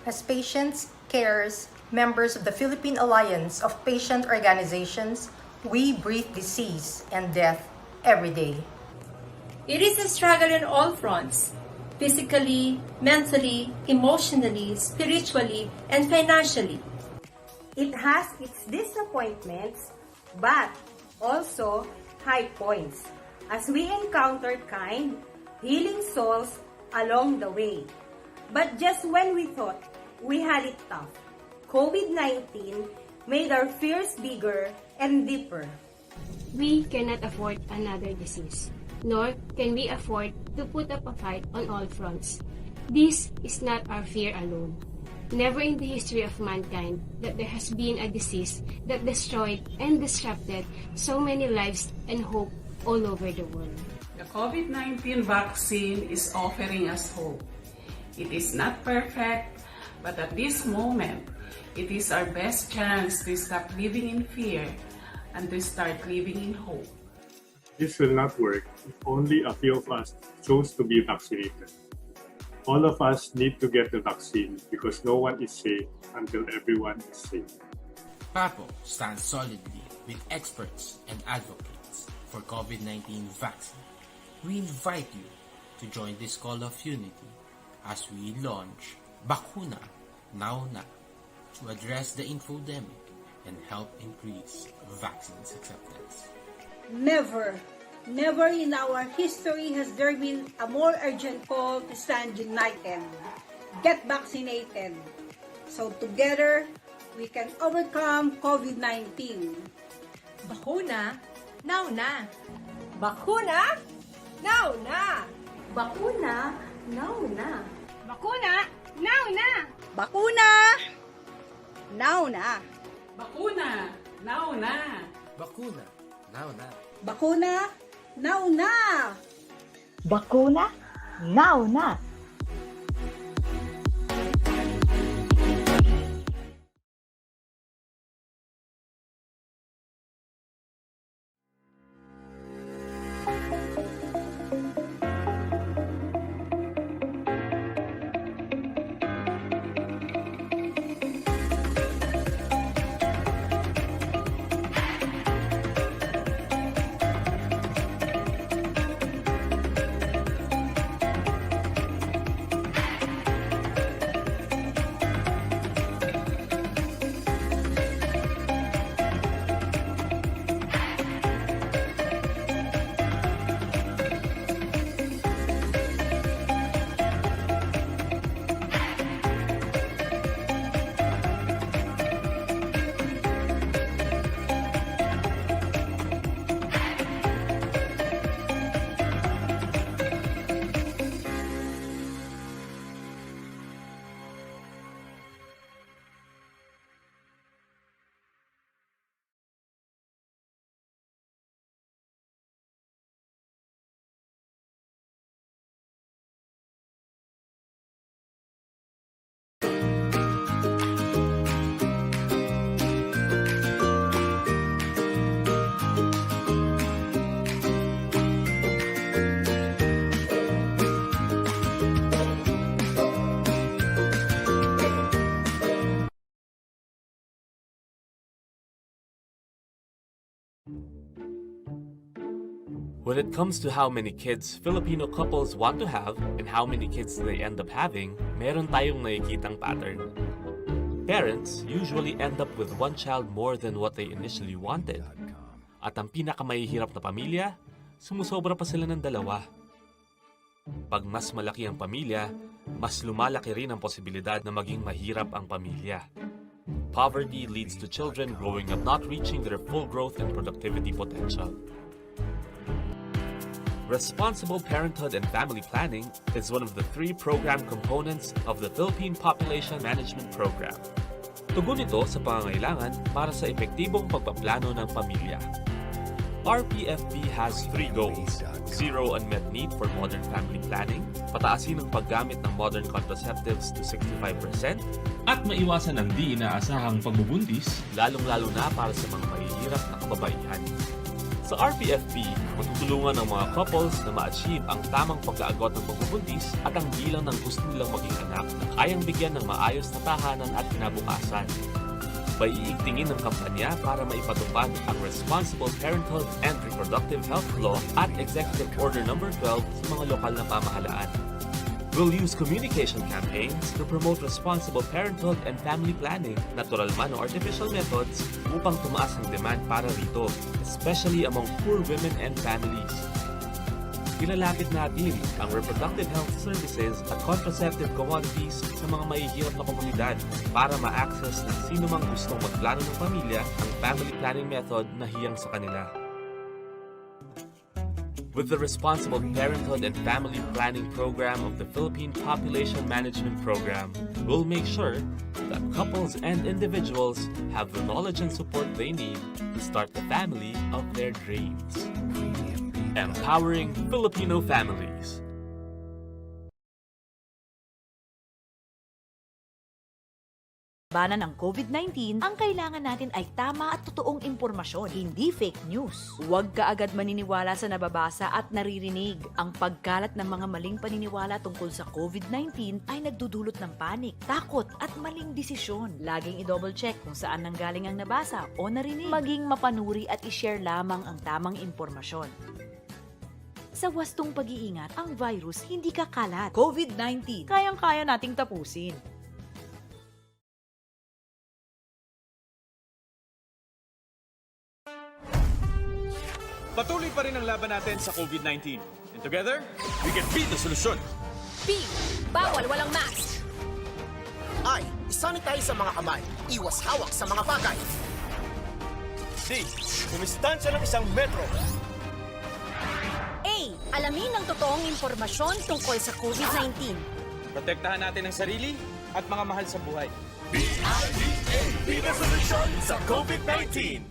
As patients, carers, members of the Philippine Alliance of Patient Organizations, we breathe disease and death every day. It is a struggle on all fronts, physically, mentally, emotionally, spiritually, and financially. It has its disappointments, but also high points, as we encountered kind, healing souls along the way. But just when we thought we had it tough, COVID-19 made our fears bigger and deeper. We cannot afford another disease, nor can we afford to put up a fight on all fronts. This is not our fear alone. Never in the history of mankind that there has been a disease that destroyed and disrupted so many lives and hope all over the world. The COVID-19 vaccine is offering us hope. It is not perfect, but at this moment, it is our best chance to stop living in fear and to start living in hope. This will not work if only a few of us chose to be vaccinated. All of us need to get the vaccine because no one is safe until everyone is safe. PAPO stands solidly with experts and advocates for COVID-19 vaccine. We invite you to join this call of unity as we launch Bakuna Now Na to address the infodemic and help increase vaccines acceptance. Never in our history has there been a more urgent call to stand united, get vaccinated, so together we can overcome COVID-19. Bakuna, now na! Bakuna, now na! Bakuna, now na! Bakuna, now na! Bakuna! Now na! Bakuna! Now na! Bakuna Now Na! Bakuna! Now na! Bakuna, now na! When it comes to how many kids Filipino couples want to have and how many kids they end up having, meron tayong nakikitang pattern. Parents usually end up with one child more than what they initially wanted. At ang pinakamahihirap na pamilya, sumusobra pa sila ng dalawa. Pag mas malaki ang pamilya, mas lumalaki rin ang posibilidad na maging mahirap ang pamilya. Poverty leads to children growing up not reaching their full growth and productivity potential. Responsible parenthood and family planning is one of the 3 program components of the Philippine Population Management Program. Tugon ito sa pangangailangan para sa epektibong pagpaplano ng pamilya. RPFP has 3 goals: 0 unmet need for modern family planning, pataasin ang paggamit ng modern contraceptives to 65%, at maiwasan ang di inaasahang pagbubuntis, lalong-lalo na para sa mga mahihirap na kababaihan. Sa RPFP, matutulungan ang mga couples na ma-achieve ang tamang pag-aagot ng pagbubuntis at ang bilang ng gusto nilang maging anak na kayang bigyan ng maayos na tahanan at kinabukasan. May iigtingin ng kampanya para maipatupad ang Responsible Parenthood and Reproductive Health Law at Executive Order No. 12 sa mga lokal na pamahalaan. We'll use communication campaigns to promote responsible parenthood and family planning, natural man o artificial methods upang tumaas ang demand para rito, especially among poor women and families. Ilalapit natin ang reproductive health services at contraceptive commodities sa mga mahihirap na komunidad para ma-access ng sino mang gustong magplano ng pamilya ang family planning method na hiyang sa kanila. With the Responsible Parenthood and Family Planning Program of the Philippine Population Management Program, we'll make sure that couples and individuals have the knowledge and support they need to start the family of their dreams. Empowering Filipino families. Labanan ng COVID-19, ang kailangan natin ay tama at totoong impormasyon, hindi fake news. Huwag ka agad maniniwala sa nababasa at naririnig. Ang pagkalat ng mga maling paniniwala tungkol sa COVID-19 ay nagdudulot ng panik, takot at maling desisyon. Laging i-double check kung saan nanggaling ang nabasa o narinig. Maging mapanuri at i-share lamang ang tamang impormasyon. Sa wastong pag-iingat, ang virus hindi kakalat. COVID-19, kayang-kaya nating tapusin. Patuloy pa rin ang laban natin sa COVID-19. And together, we can beat the solusyon. B. Bawal walang mask. I. Isanitize sa mga kamay. Iwas hawak sa mga bagay. D. Kumistansya ng 1 metro. A. Alamin ang totoong impormasyon tungkol sa COVID-19. Protektahan natin ang sarili at mga mahal sa buhay. B-I-D-A. Be the solusyon sa COVID-19.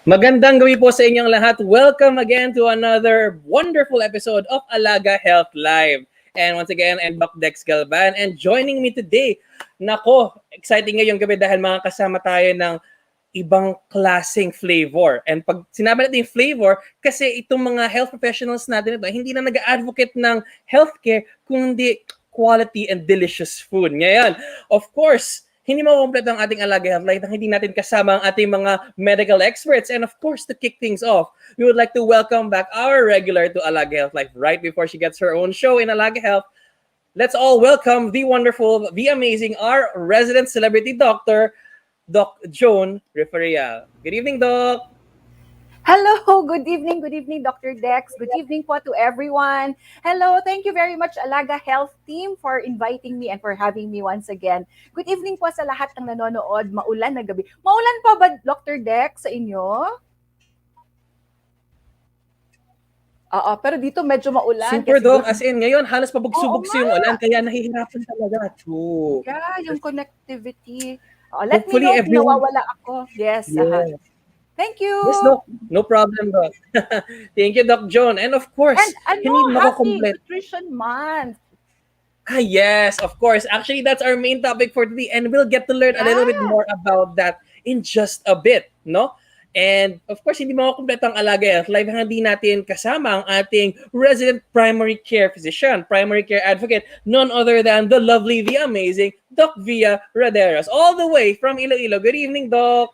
Magandang gabi po sa inyong lahat. Welcome again to another wonderful episode of Alaga Health Live. And once again, I'm Doc Dexter Galban, and joining me today, nako, exciting ngayong gabi dahil mga kasama tayo ng ibang klaseng flavor. And pag sinabi natin yung flavor, kasi itong mga health professionals natin ito, hindi na nag-advocate ng healthcare, kundi quality and delicious food. Ngayon, of course, hindi makukumpleto ang ating Alaga Health Life nang hindi natin kasama ang ating mga medical experts. And of course, to kick things off, we would like to welcome back our regular to Alaga Health Life right before she gets her own show in Alaga Health. Let's all welcome the wonderful, the amazing, our resident celebrity doctor, Doc Joan Perez-Rifareal. Good evening, Doc. Hello, good evening, Dr. Dex. Good evening po to everyone. Hello, thank you very much, Alaga Health Team, for inviting me and for having me once again. Good evening po sa lahat ng nanonood. Maulan na gabi. Maulan pa ba, Dr. Dex, sa inyo? Oo, pero dito medyo maulan Super, kasi Doc. good. As in, ngayon, halos Oo pabugso-bugso yung nga. ulan, kaya nahihirapan talaga. True. Yeah, yung connectivity. Let me Hopefully, know kung everyone... nawawala ako. Yes, Yeah. Thank you. Yes, Doc. No problem, Doc. Thank you, Doc Joan. And of course, And hindi Happy makakomplete. Nutrition Month. Yes, of course. Actually, that's our main topic for today, and we'll get to learn a little bit more about that in just a bit, no? And of course, hindi makakompleto ang Alaga Health Live hindi natin kasama ang ating resident primary care physician, primary care advocate, none other than the lovely, the amazing Doc Via Roderos, all the way from Iloilo. Good evening, Doc.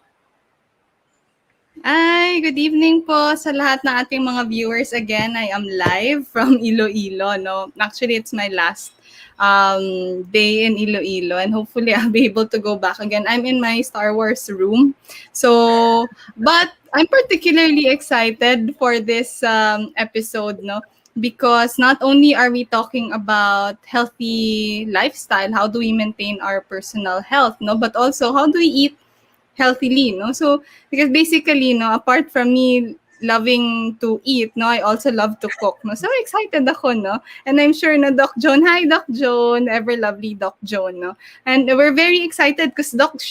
Ay, good evening po sa lahat ng ating mga viewers. Again, I am live from Iloilo, no? Actually, it's my last day in Iloilo, and hopefully I'll be able to go back again. I'm in my Star Wars room. So, but I'm particularly excited for this episode, no? Because not only are we talking about healthy lifestyle, how do we maintain our personal health, no? But also, how do we eat healthily, no? So, because basically, no, apart from me loving to eat, no, I also love to cook, no? So excited ako, no? And I'm sure na Doc Joan, hi Doc Joan, ever lovely Doc Joan, no? And we're very excited because Doc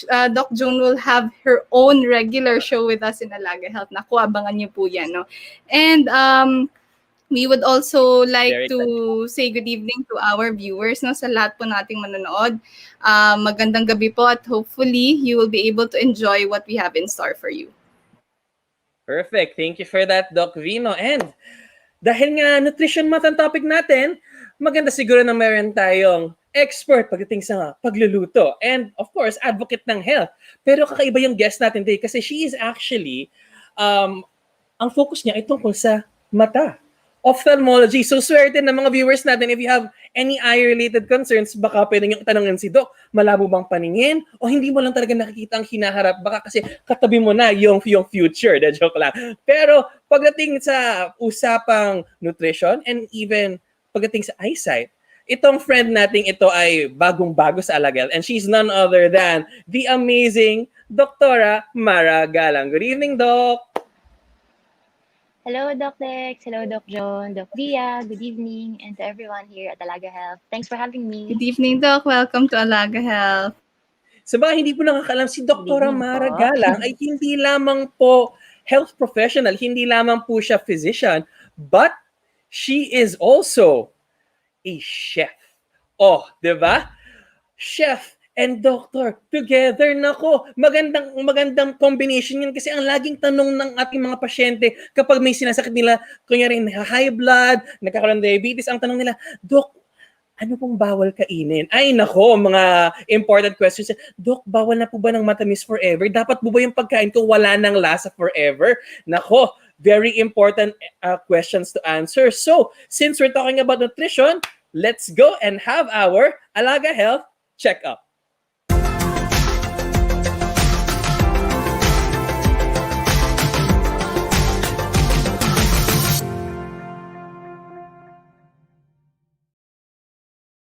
Joan will have her own regular show with us in Alaga Health. Naku, abangan niyo po yan, no? And we would also like to say good evening to our viewers, no, sa lahat po nating manonood. Magandang gabi po at hopefully you will be able to enjoy what we have in store for you. Perfect. Thank you for that, Doc Vino. And dahil nga nutrition month ang topic natin, maganda siguro na meron tayong expert pagdating sa pagluluto. And of course, advocate ng health. Pero kakaiba yung guest natin today kasi she is actually, ang focus niya ay tungkol sa mata. Ophthalmology. So swerte ng mga viewers natin, if you have any eye-related concerns, baka pwede nyo tanongin si Doc, malabo bang paningin? O hindi mo lang talaga nakikita ang hinaharap? Baka kasi katabi mo na yung future. The joke lang. Pero pagdating sa usapang nutrition and even pagdating sa eyesight, itong friend nating ito ay bagong-bago sa Alaga, and she's none other than the amazing Dr. Mara Galang. Good evening, Doc! Hello, Doc Dex. Hello, Doc Joan, Doc Via. Good evening, and to everyone here at Alaga Health. Thanks for having me. Good evening, Doc. Welcome to Alaga Health. Sa mga hindi po nakakalam, si Dr. Mara Galang ay hindi lamang po health professional, hindi lamang po siya physician, but she is also a chef. Oh, di ba? Chef and doctor together. Nako, magandang combination yun kasi ang laging tanong ng ating mga pasyente kapag may sinasakit nila, kunyari high blood, nagkakaroon ng diabetes, ang tanong nila, Doc, ano pong bawal kainin? Ay nako, mga important questions. Doc, bawal na po ba ng matamis forever? Dapat po ba yung pagkain ko wala ng lasa forever? Nako, very important questions to answer. So, since we're talking about nutrition, let's go and have our Alaga Health Checkup.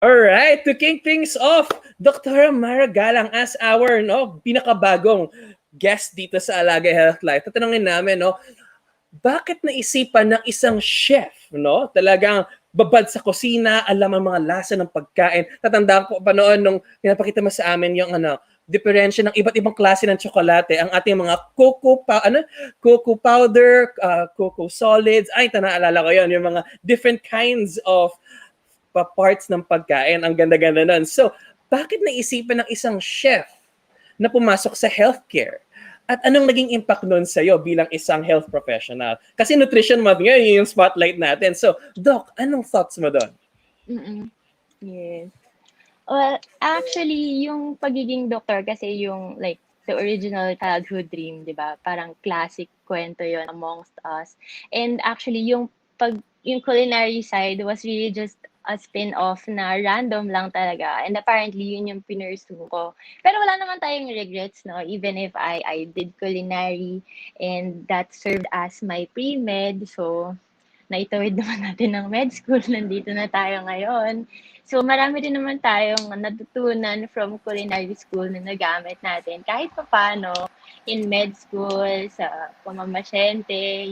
Alright, to kick things off, Dr. Mara Galang as our pinakabagong guest dito sa Alaga Health Live. Tatanungin namin, bakit naisipan ng isang chef, talagang babad sa kusina, alam ang mga lasa ng pagkain. Tatandaan ko pa noon nung pinapakita mo sa amin yung diferensya ng iba't ibang klase ng tsokolate, ang ating mga cocoa powder, cocoa solids. Ay, naalala ko yun, yung mga different kinds of parts ng pagkain. Ang ganda-ganda nun. So, bakit naisipan ng isang chef na pumasok sa healthcare? At anong naging impact nun sa'yo bilang isang health professional? Kasi nutrition month ngayon, yung spotlight natin. So, Doc, anong thoughts mo doon? Yes. Well, actually, yung pagiging doctor kasi yung like the original childhood dream, di ba? Parang classic kwento yon amongst us. And actually, yung culinary side was really just a spin-off na random lang talaga. And apparently, yun yung pinursue ko. Pero wala naman tayong regrets, no? Even if I did culinary and that served as my pre-med. So, naitawid naman natin ng med school. Nandito na tayo ngayon. So, marami din naman tayong natutunan from culinary school na nagamit natin. Kahit pa paano, in med school, sa pamamasyente,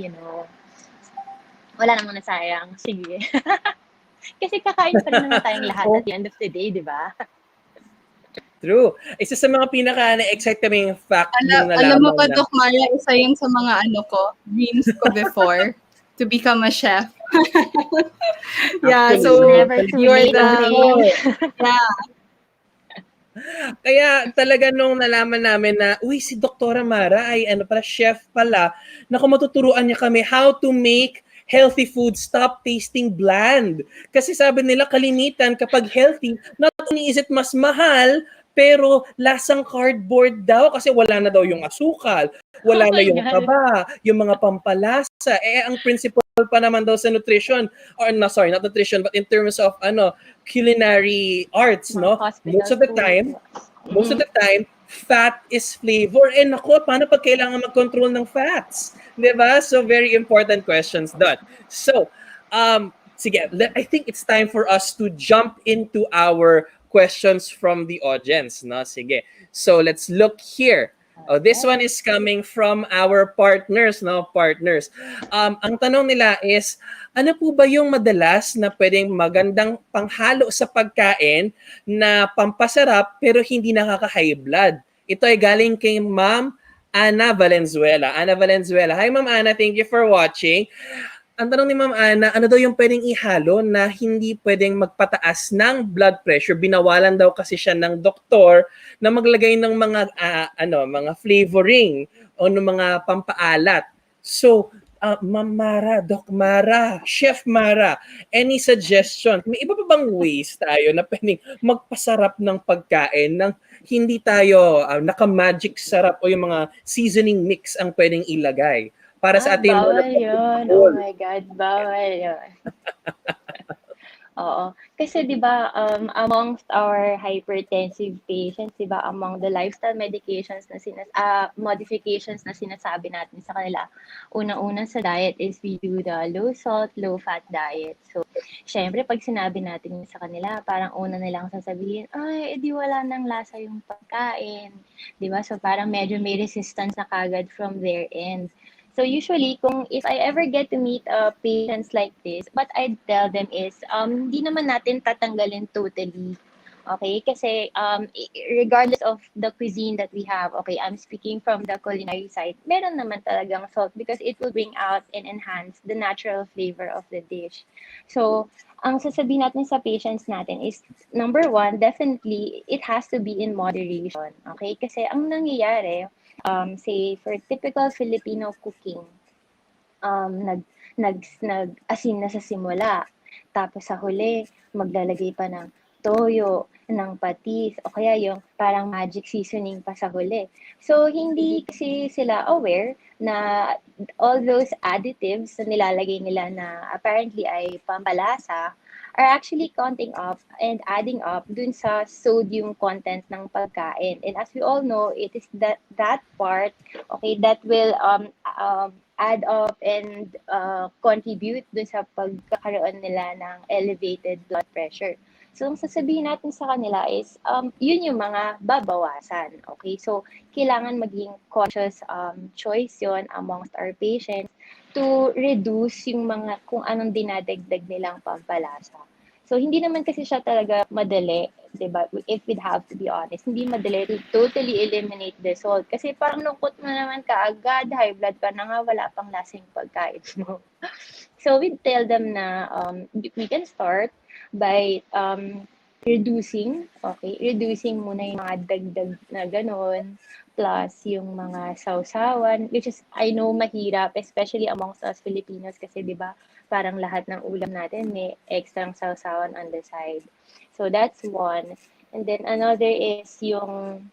Wala namang nasayang. Sige. Kasi kakain pa rin naman tayong lahat at the end of the day, di ba? True. Isa sa mga pinaka-excite kaming fact yung nalaman Alam mo ba, na, Doc Mara, isa yun sa mga dreams ko before, to become a chef. Yeah, so Never too you're late, okay? yeah. Kaya talaga nung nalaman namin na, uy, si Doktora Mara ay chef pala, na kung matuturuan niya kami how to make healthy food stop tasting bland. Kasi sabi nila kalimitan kapag healthy, not only is it mas mahal, pero lasang cardboard daw kasi wala na daw yung asukal, wala na yung taba, yung mga pampalasa. Ang principle pa naman daw sa nutrition, or sorry, not nutrition, but in terms of culinary arts, no? Most of the time, fat is flavor. Naku, paano pag kailangan mag-control ng fats? Diba? So, very important questions doon. So, sige, I think it's time for us to jump into our questions from the audience, no? Sige. So, let's look here. This one is coming from our partners, no? Partners. Ang tanong nila is, ano po ba yung madalas na pwedeng magandang panghalo sa pagkain na pampasarap pero hindi nakaka-high blood? Ito ay galing kay Ma'am Ana Valenzuela. Ana Valenzuela. Hi, Ma'am Ana. Thank you for watching. Ang tanong ni Ma'am Ana, ano daw yung pwedeng ihalo na hindi pwedeng magpataas ng blood pressure? Binawalan daw kasi siya ng doktor na maglagay ng mga mga flavoring o ng mga pampaalat. So, Ma'am Mara, Doc Mara, Chef Mara, any suggestion? May iba pa bang ways tayo na pwedeng magpasarap ng pagkain ng hindi tayo naka-magic sarap o yung mga seasoning mix ang pwedeng ilagay? Para sa ating bawal yun. Oh my God, bawal yun. Oo. Kasi di ba, amongst our hypertensive patients, di ba, among the lifestyle medications na modifications na sinasabi natin sa kanila, unang-una sa diet is we do the low salt, low fat diet. So, syempre, pag sinabi natin sa kanila, parang una nilang sasabihin, ay, edi wala nang lasa yung pagkain. Di ba? So, parang medyo may resistance na kagad from their end. So usually, if I ever get to meet patients like this, what I tell them is, hindi naman natin tatanggalin totally. Okay? Kasi regardless of the cuisine that we have, okay, I'm speaking from the culinary side, meron naman talagang salt because it will bring out and enhance the natural flavor of the dish. So, ang sasabihin natin sa patients natin is, number one, definitely, it has to be in moderation. Okay? Kasi ang nangyayari, say for typical Filipino cooking, nag-asin na sa simula, tapos sa huli maglalagay pa ng toyo, ng patis, o kaya yung parang magic seasoning pa sa huli. So hindi kasi sila aware na all those additives na nilalagay nila na apparently ay pampalasa are actually counting up and adding up dun sa sodium content ng pagkain. And as we all know, it is that part, okay, that will add up and contribute dun sa pagkakaroon nila ng elevated blood pressure. So, ang sasabihin natin sa kanila is, yun yung mga babawasan. Okay? So, kailangan maging conscious choice yon amongst our patients to reduce yung mga kung anong dinadagdag nilang pampalasa. So, hindi naman kasi siya talaga madali, diba? If we'd have to be honest, hindi madali to totally eliminate the salt. Kasi parang lungkot mo naman kaagad, high blood ka na nga, wala pang lasing pagkain mo. So, we'd tell them na we can start by reducing muna yung mga dagdag na ganon, plus yung mga sausawan, which is, I know, mahirap, especially amongst us Filipinos, kasi di ba parang lahat ng ulam natin may extra sausawan on the side. So that's one. And then another is yung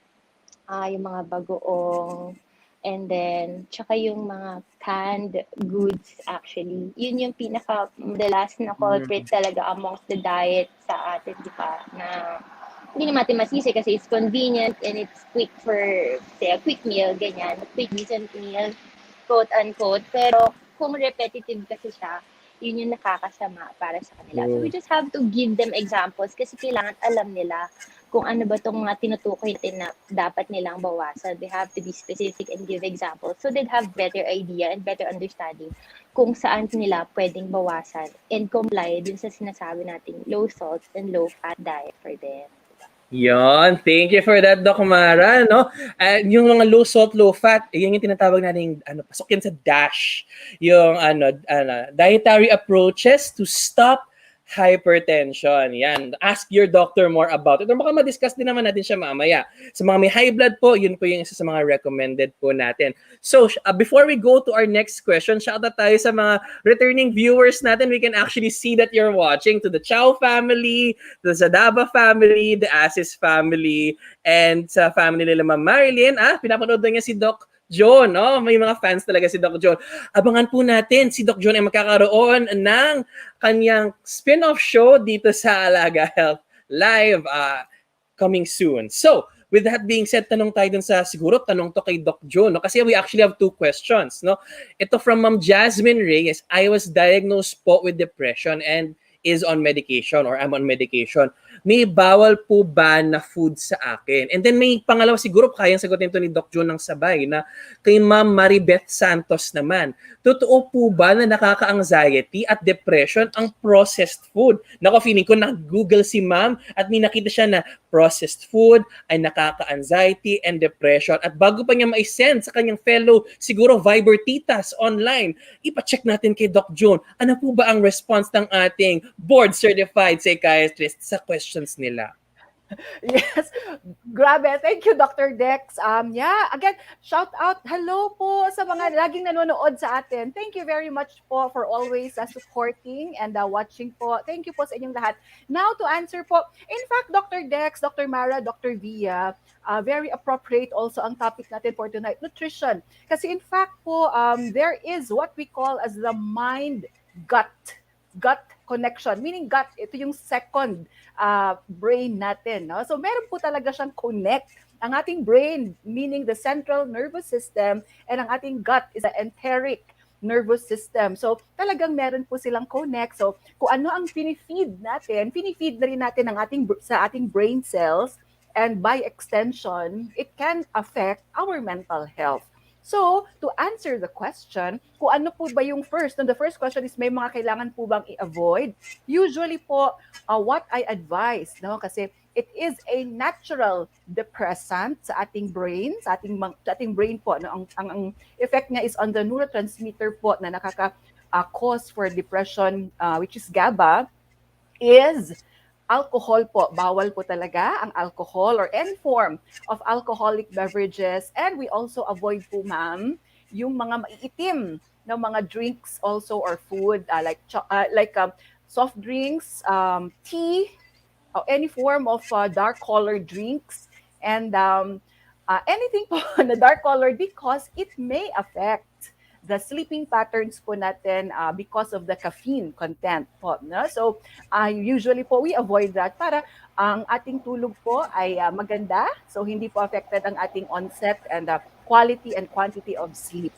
mga bagoong, and then tsaka yung mga canned goods actually. Yun yung pinaka-madalas na culprit talaga amongst the diet sa atin, di ba? Na hindi naman masisi kasi it's convenient and it's quick for, say, a quick meal, ganyan. Quick, decent meal, quote-unquote. Pero kung repetitive kasi siya, yun yung nakakasama para sa kanila. So we just have to give them examples kasi kailangan alam nila kung ano ba itong mga tinutukoy natin na dapat nilang bawasan. They have to be specific and give examples so they'd have better idea and better understanding kung saan nila pwedeng bawasan and comply dun sa sinasabi nating low salt and low fat diet for them. Yon, thank you for that, Doc Mara, no? Yung mga low salt, low fat, yan yung tinatawag natin, pasok yan sa DASH. Yung dietary approaches to stop hypertension. Yan. Ask your doctor more about it. Or baka ma-discuss din naman natin siya mamaya. Sa mga may high blood po, yun po yung isa sa mga recommended po natin. So, before we go to our next question, shout out tayo sa mga returning viewers natin. We can actually see that you're watching to the Chow family, the Zadaba family, the Asis family, and sa family nila Ma'am Marilyn. Pinapanood na niya si Doc John, no? May mga fans talaga si Doc John. Abangan po natin, si Doc John ay magkakaroon ng kanyang spin-off show dito sa Alaga Health Live coming soon. So, with that being said, tanong tayo dun sa, siguro tanong to kay Doc John, no? Kasi we actually have 2 questions, no? Ito from Ma'am Jasmine Reyes. I was diagnosed po with depression and is on medication or I'm on medication. May bawal po ba na food sa akin? And then may pangalawa, siguro kayang sagutin ito ni Doc John ng sabay na kay Ma'am Maribeth Santos naman. Totoo po ba na nakaka-anxiety at depression ang processed food? Nako, feeling ko nag-google si Ma'am at may nakita siya na processed food ay nakaka-anxiety and depression. At bago pa niya ma-send sa kanyang fellow, siguro Viber titas online, ipacheck natin kay Doc John, ano po ba ang response ng ating board-certified psychiatrist sa questions nila? Yes. Grabe. Thank you, Dr. Dex. Yeah, again, shout out. Hello po sa mga laging nanonood sa atin. Thank you very much po for always supporting and watching po. Thank you po sa inyong lahat. Now, to answer po, in fact, Dr. Dex, Dr. Mara, Dr. Via, very appropriate also ang topic natin for tonight, nutrition. Kasi in fact po, there is what we call as the mind-gut connection, meaning gut, ito yung second brain natin. No? So meron po talaga siyang connect. Ang ating brain, meaning the central nervous system, and ang ating gut is the enteric nervous system. So talagang meron po silang connect. So kung ano ang pinifeed natin, pinifeed na rin natin sa ating brain cells, and by extension, it can affect our mental health. So, to answer the question, kung ano po ba yung first, the first question is may mga kailangan po bang i-avoid? Usually po, what I advise, no? Kasi it is a natural depressant sa ating brain, sa ating brain po. No? Ang effect niya is on the neurotransmitter po na nakaka-cause for depression, which is GABA, is alcohol po. Bawal po talaga ang alcohol or any form of alcoholic beverages. And we also avoid po, ma'am, yung mga maiitim na mga drinks also or food like soft drinks, tea, or any form of dark colored drinks, and anything po na dark colored because it may affect the sleeping patterns po natin because of the caffeine content po. No? So, usually po, we avoid that para ang ating tulog po ay maganda. So, hindi po affected ang ating onset and quality and quantity of sleep.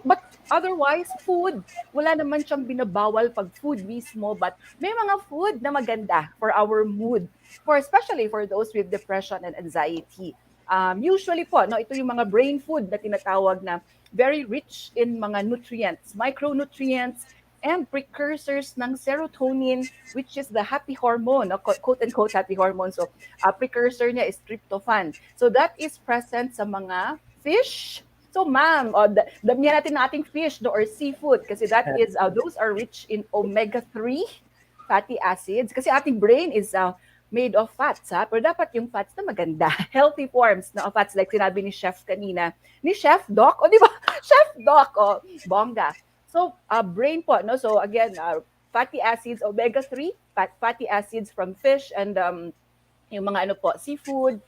But otherwise, food, wala naman siyang binabawal pag food mismo, but may mga food na maganda for our mood, especially for those with depression and anxiety. Usually po, no, ito yung mga brain food na tinatawag na very rich in mga nutrients, micronutrients, and precursors ng serotonin, which is the happy hormone, no? Quote-unquote happy hormone. So, precursor niya is tryptophan. So, that is present sa mga fish. So, ma'am, damihan natin na ating fish no, or seafood kasi that is, those are rich in omega-3 fatty acids. Kasi ating brain is made of fats, ha? Pero dapat yung fats na maganda. Healthy forms na fats, like sinabi ni Chef kanina. Ni Chef Doc, di ba? Chef Doc, bongga. So, brain po, no? So, again, fatty acids, omega-3, fatty acids from fish, and yung mga seafood,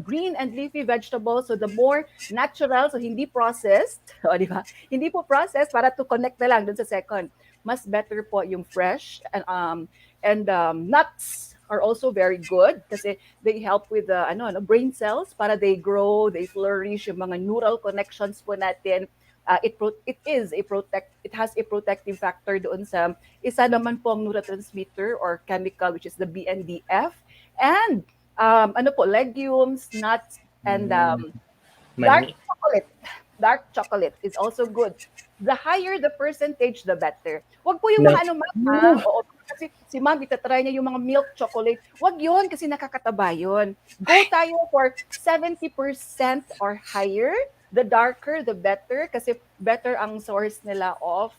green and leafy vegetables. So, the more natural, so hindi processed, di ba? Hindi po processed para to connect na lang dun sa second. Mas better po yung fresh, and nuts are also very good kasi they help with the brain cells para they grow, they flourish, yung mga neural connections po natin. It has a protective factor doon sa isa naman pong neurotransmitter or chemical which is the BNDF, and legumes, nuts, and dark Mani. chocolate. Dark chocolate is also good. The higher the percentage, the better. Wag po yung mga ma'am, ha? Oo, kasi si ma'am, itatry niya yung mga milk chocolate. Wag yun, kasi nakakataba yun. Go tayo for 70% or higher. The darker, the better, kasi better ang source nila of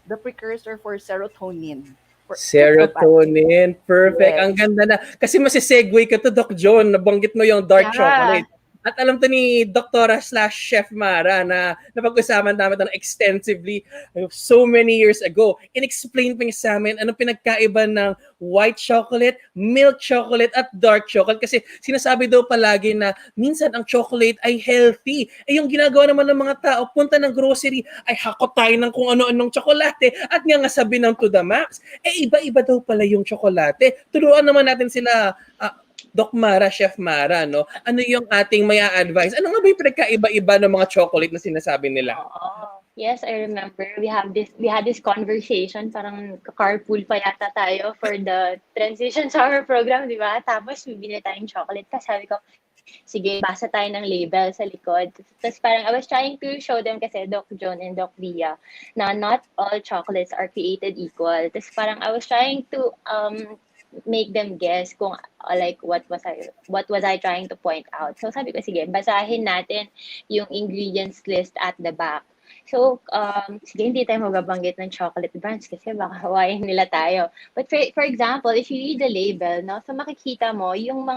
the precursor for serotonin. Serotonin. Perfect. Yes. Ang ganda na. Kasi masisegue ka to, Doc John. Nabanggit mo yung dark chocolate. At alam to ni Doktora/Chef Mara na napag-usapan namin ito extensively so many years ago. In-explain pa niya sa amin anong pinagkaiba ng white chocolate, milk chocolate, at dark chocolate. Kasi sinasabi daw palagi na minsan ang chocolate ay healthy. Eh yung ginagawa naman ng mga tao, punta ng grocery, ay hakot tayo ng kung ano-anong tsokolate at nga sabi ng to the max. Eh iba-iba daw pala yung tsokolate. Turuan naman natin sila, Doc Mara, Chef Mara, no? Ano yung ating may advice? Ano nga ba yung pinagkaiba-iba ng mga chocolate na sinasabi nila? Yes, I remember. We had this conversation, parang carpool pa yata tayo for the transition summer program, di ba? Tapos bibili tayong chocolate. Tapos sabi ko, sige, basa tayo ng label sa likod. Tapos parang I was trying to show them kasi Doc John and Doc Via na not all chocolates are created equal. Tapos parang I was trying to make them guess kung like what was I trying to point out. So sabi ko, sige, basahin natin yung ingredients list at the back. So, sige, hindi tayo magabanggit ng chocolate brands kasi baka hawain nila tayo. But for example, if you read the label, no, so makikita mo yung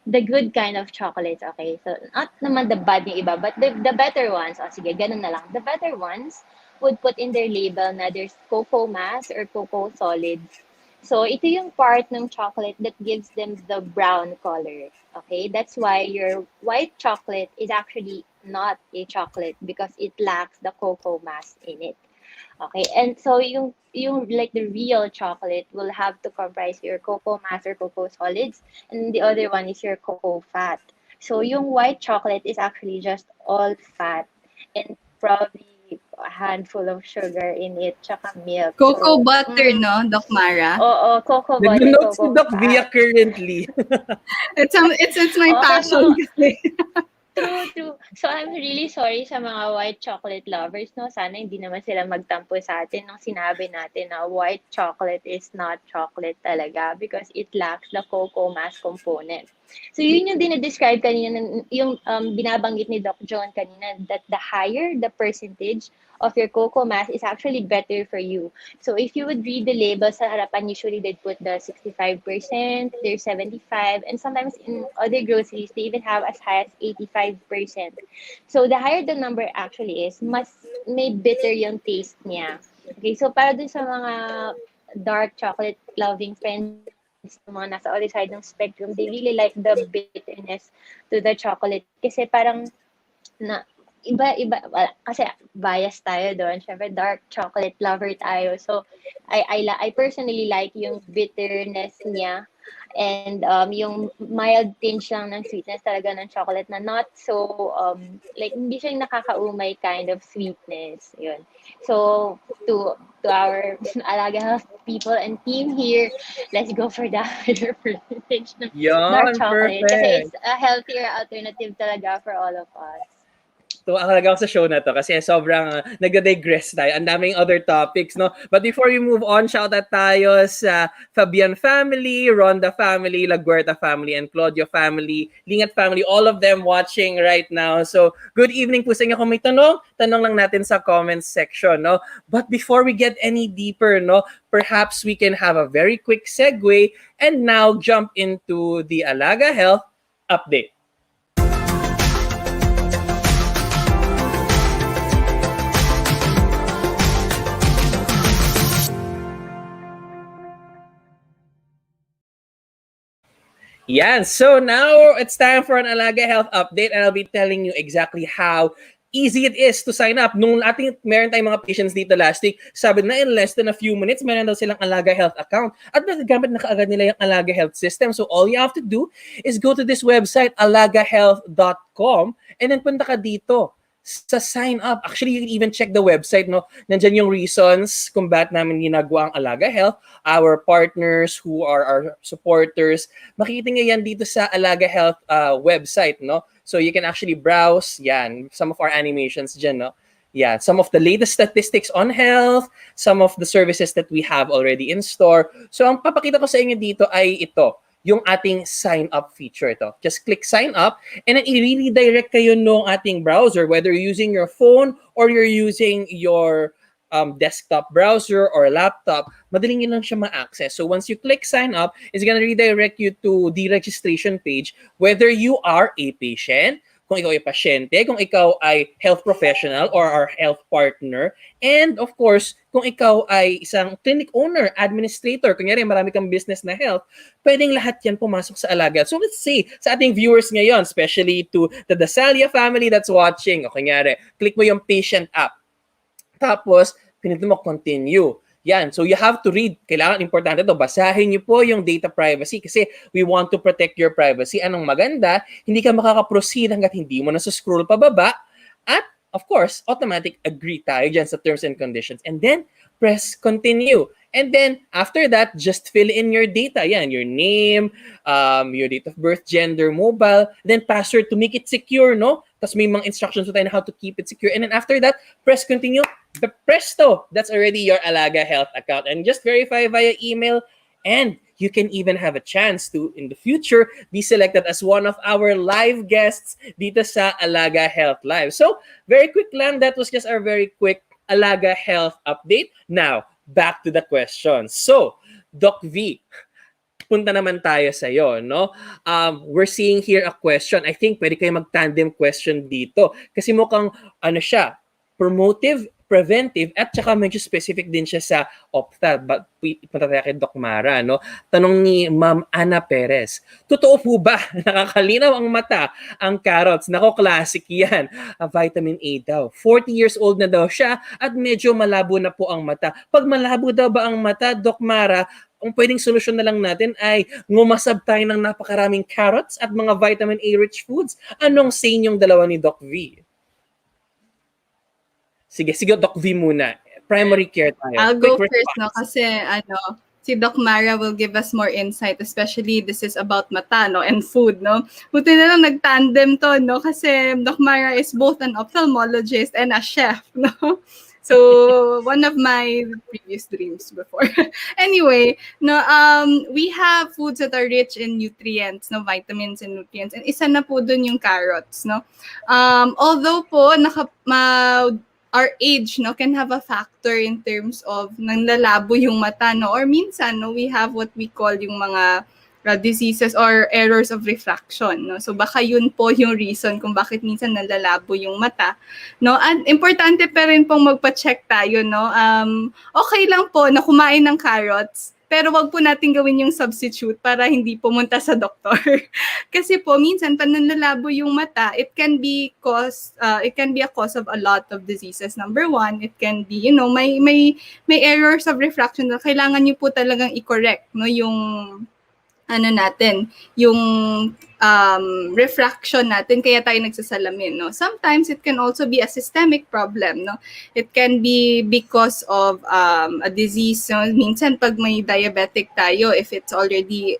the good kind of chocolates, okay? So, not naman the bad yung iba, but the better ones, sige, ganun na lang. The better ones would put in their label na there's cocoa mass or cocoa solids. So, ito yung part ng chocolate that gives them the brown color. Okay? That's why your white chocolate is actually not a chocolate because it lacks the cocoa mass in it. Okay? And so, yung like the real chocolate will have to comprise your cocoa mass or cocoa solids, and the other one is your cocoa fat. So, yung white chocolate is actually just all fat and probably a handful of sugar in it, tsaka milk. Cocoa butter, no, Doc Mara? Oo, cocoa butter. Nag-note si Doc Via currently. It's my passion kasi. True. So I'm really sorry sa mga white chocolate lovers, no? Sana hindi naman sila magtampo sa atin nung sinabi natin na white chocolate is not chocolate talaga because it lacks the cocoa mass component. So yun yung dinedescribe kanina, yung binabanggit ni Doc John kanina, that the higher the percentage of your cocoa mass is actually better for you. So if you would read the label sa harapan, usually they'd put the 65%, there's 75%, and sometimes in other groceries, they even have as high as 85%. So the higher the number actually is, mas may bitter yung taste niya. Okay, so para dun sa mga dark chocolate loving friends, mga nasa other side ng spectrum, they really like the bitterness to the chocolate. Kasi parang iba, kasi bias tayo doon. Syempre, dark chocolate lover tayo. So, I personally like yung bitterness niya and yung mild tinge lang ng sweetness talaga ng chocolate na not so, like, hindi siya yung nakakaumay kind of sweetness. Yun. So, to our Alaga Health people and team here, let's go for the higher percentage ng dark chocolate. Perfect. Kasi it's a healthier alternative talaga for all of us. Tuwa talaga ako sa show na to kasi sobrang nagda-digress tayo. Ang daming other topics, no? But before we move on, shout out tayo sa Fabian family, Ronda family, Laguerta family, and Claudio family, Lingat family, all of them watching right now. So, good evening po sa inyo. Kung may tanong lang natin sa comments section, no? But before we get any deeper, no, perhaps we can have a very quick segue and now jump into the Alaga Health update. Yeah, so now it's time for an Alaga Health update and I'll be telling you exactly how easy it is to sign up. Nung meron tayong mga patients dito last week, sabi na in less than a few minutes, meron daw silang Alaga Health account at nagagamit na kaagad nila yung Alaga Health system. So all you have to do is go to this website, alagahealth.com, and then punta ka dito sa sign up. Actually, you can even check the website, no? Nandyan yung reasons kung bakit namin ginagawa ang Alaga Health, our partners who are our supporters. Makikita nyo yan dito sa Alaga Health website, no? So you can actually browse, yan, some of our animations dyan, no? Yeah, some of the latest statistics on health, some of the services that we have already in store. So ang papakita ko sa inyo dito ay ito, yung ating sign up feature ito. Just click sign up and then i-redirect kayo nung ating browser, whether you're using your phone or you're using your desktop browser or laptop, madaling yun lang siya ma-access. So once you click sign up, it's gonna redirect you to the registration page, whether you are a patient, kung ikaw ay pasyente, kung ikaw ay health professional or our health partner, and of course, kung ikaw ay isang clinic owner, administrator, kunyari marami kang business na health, pwedeng lahat yan pumasok sa Alaga. So let's say, sa ating viewers ngayon, especially to the Dasalia family that's watching, o kunyari, click mo yung patient app. Tapos, pinito mo continue. Yan. So you have to read. Kailangan, importante to, basahin niyo po yung data privacy kasi we want to protect your privacy. Anong maganda, hindi ka makaka-proceed hanggat hindi mo na-scroll pababa. At, of course, automatic agree tayo dyan sa terms and conditions. And then, press continue. And then, after that, just fill in your data. Yan, your name, your date of birth, gender, mobile, then password to make it secure, no? Tapos may mga instructions tayo on how to keep it secure. And then after that, press continue. Presto! That's already your Alaga Health account. And just verify via email. And you can even have a chance to, in the future, be selected as one of our live guests dito sa Alaga Health Live. So, very quick lang. That was just our very quick Alaga Health update. Now, back to the questions. So, Doc V, punta naman tayo sa iyo, no? We're seeing here a question. I think pwede kayo mag-tandem question dito. Kasi mukhang, ano siya, promotive, preventive, at saka medyo specific din siya sa opta. Punta tayo kay Doc Mara, no? Tanong ni Ma'am Ana Perez. Totoo po ba nakakalinaw ang mata ang carrots? Nako, classic yan. Vitamin A daw. 40 years old na daw siya at medyo malabo na po ang mata. Pag malabo daw ba ang mata, Doc Mara, ang pwedeng solusyon na lang natin ay ngumasab tayo ng napakaraming carrots at mga vitamin A-rich foods. Anong say niyong dalawa ni Doc V? Sige, Doc V muna. Primary care tayo. I'll go Quick first, no? response. Kasi, si Doc Mara will give us more insight, especially this is about mata, no? And food, no? Buti na lang nag-tandem to, no? Kasi Doc Mara is both an ophthalmologist and a chef, no? So, one of my previous dreams before. Anyway, no, we have foods that are rich in nutrients, no, vitamins and nutrients. And isa na po dun yung carrots, no. Although po, our age, no, can have a factor in terms of nanlalabo yung mata, no, or minsan, no, we have what we call yung mga diseases or errors of refraction, no? So baka yun po yung reason kung bakit minsan nalalabo yung mata, no? At importante pa rin pong magpa-check tayo, no? Okay lang po na kumain ng carrots, pero wag po natin gawin yung substitute para hindi pumunta sa doktor. Kasi po minsan pag nalalabo yung mata, it can be a cause of a lot of diseases. Number one, it can be, you know, may errors of refraction na kailangan niyo po talagang i-correct, no, yung yung refraction natin, kaya tayo nagsasalamin, no? Sometimes it can also be a systemic problem, no? It can be because of a disease, no? Minsan pag may diabetic tayo, if it's already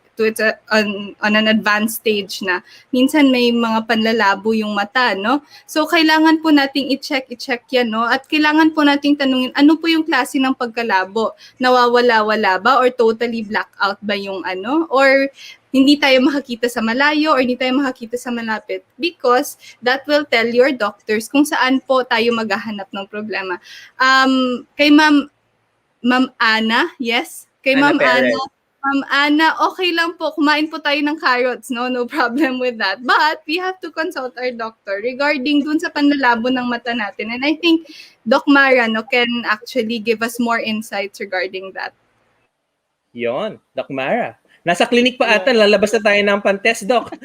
on an advanced stage na, minsan may mga panlalabo yung mata, no? So kailangan po nating i-check yan, no? At kailangan po nating tanungin, ano po yung klase ng pagkalabo? Nawawala-wala ba or totally blackout ba yung or hindi tayo makakita sa malayo or hindi tayo makakita sa malapit, because that will tell your doctors kung saan po tayo maghahanap ng problema. Kay Ma'am Ana, yes? Kay Ma'am Ana, okay lang po, kumain po tayo ng carrots, no problem with that. But we have to consult our doctor regarding dun sa panlalabo ng mata natin. And I think Doc Mara, no, can actually give us more insights regarding that. Yon, Doc Mara. Nasa clinic pa ata, lalabas na tayo ng pan-test, Doc.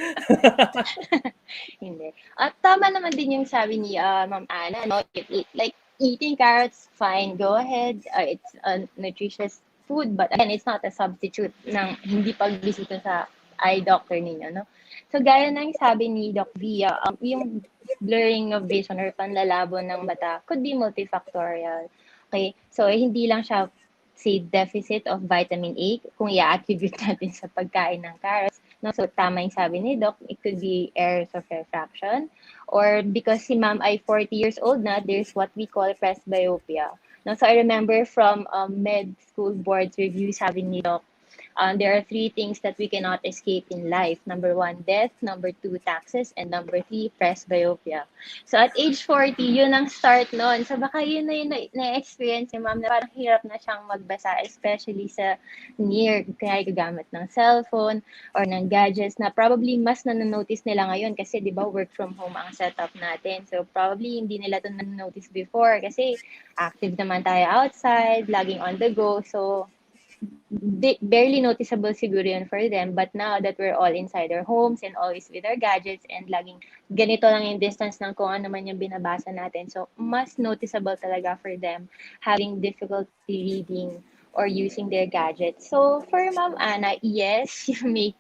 Hindi. At tama naman din yung sabi ni Ma'am Ana, no? Like eating carrots, fine, go ahead. It's a nutritious food, but again, it's not a substitute ng hindi pagbisita sa eye doctor ninyo, no? So gaya ng sabi ni Doc Via, yung blurring of vision or panlalabo ng mata could be multifactorial. Okay, so hindi lang siya say deficit of vitamin A kung i-attribute natin sa pagkain ng carrots. No, so tama yung sabi ni Doc, it could be errors of refraction, or because si ma'am ay 40 years old na, there's what we call presbyopia. No, so I remember from med school boards reviews having ni Doc, there are three things that we cannot escape in life. Number 1, death. Number 2, taxes. And number 3, presbyopia. So at age 40, yun ang start noon. So baka yun na yung na-experience ni ma'am na parang hirap na siyang magbasa, especially sa near, kaya gagamit ng cellphone or ng gadgets na probably mas na-notice nila ngayon kasi di ba work from home ang setup natin. So probably hindi nila ito na-notice before kasi active naman tayo outside, laging on the go. So barely noticeable siguro yun for them, but now that we're all inside our homes and always with our gadgets and laging ganito lang yung distance ng kung ano man yung binabasa natin, so mas noticeable talaga for them having difficulty reading or using their gadgets. So for Ma'am Ana, yes, you may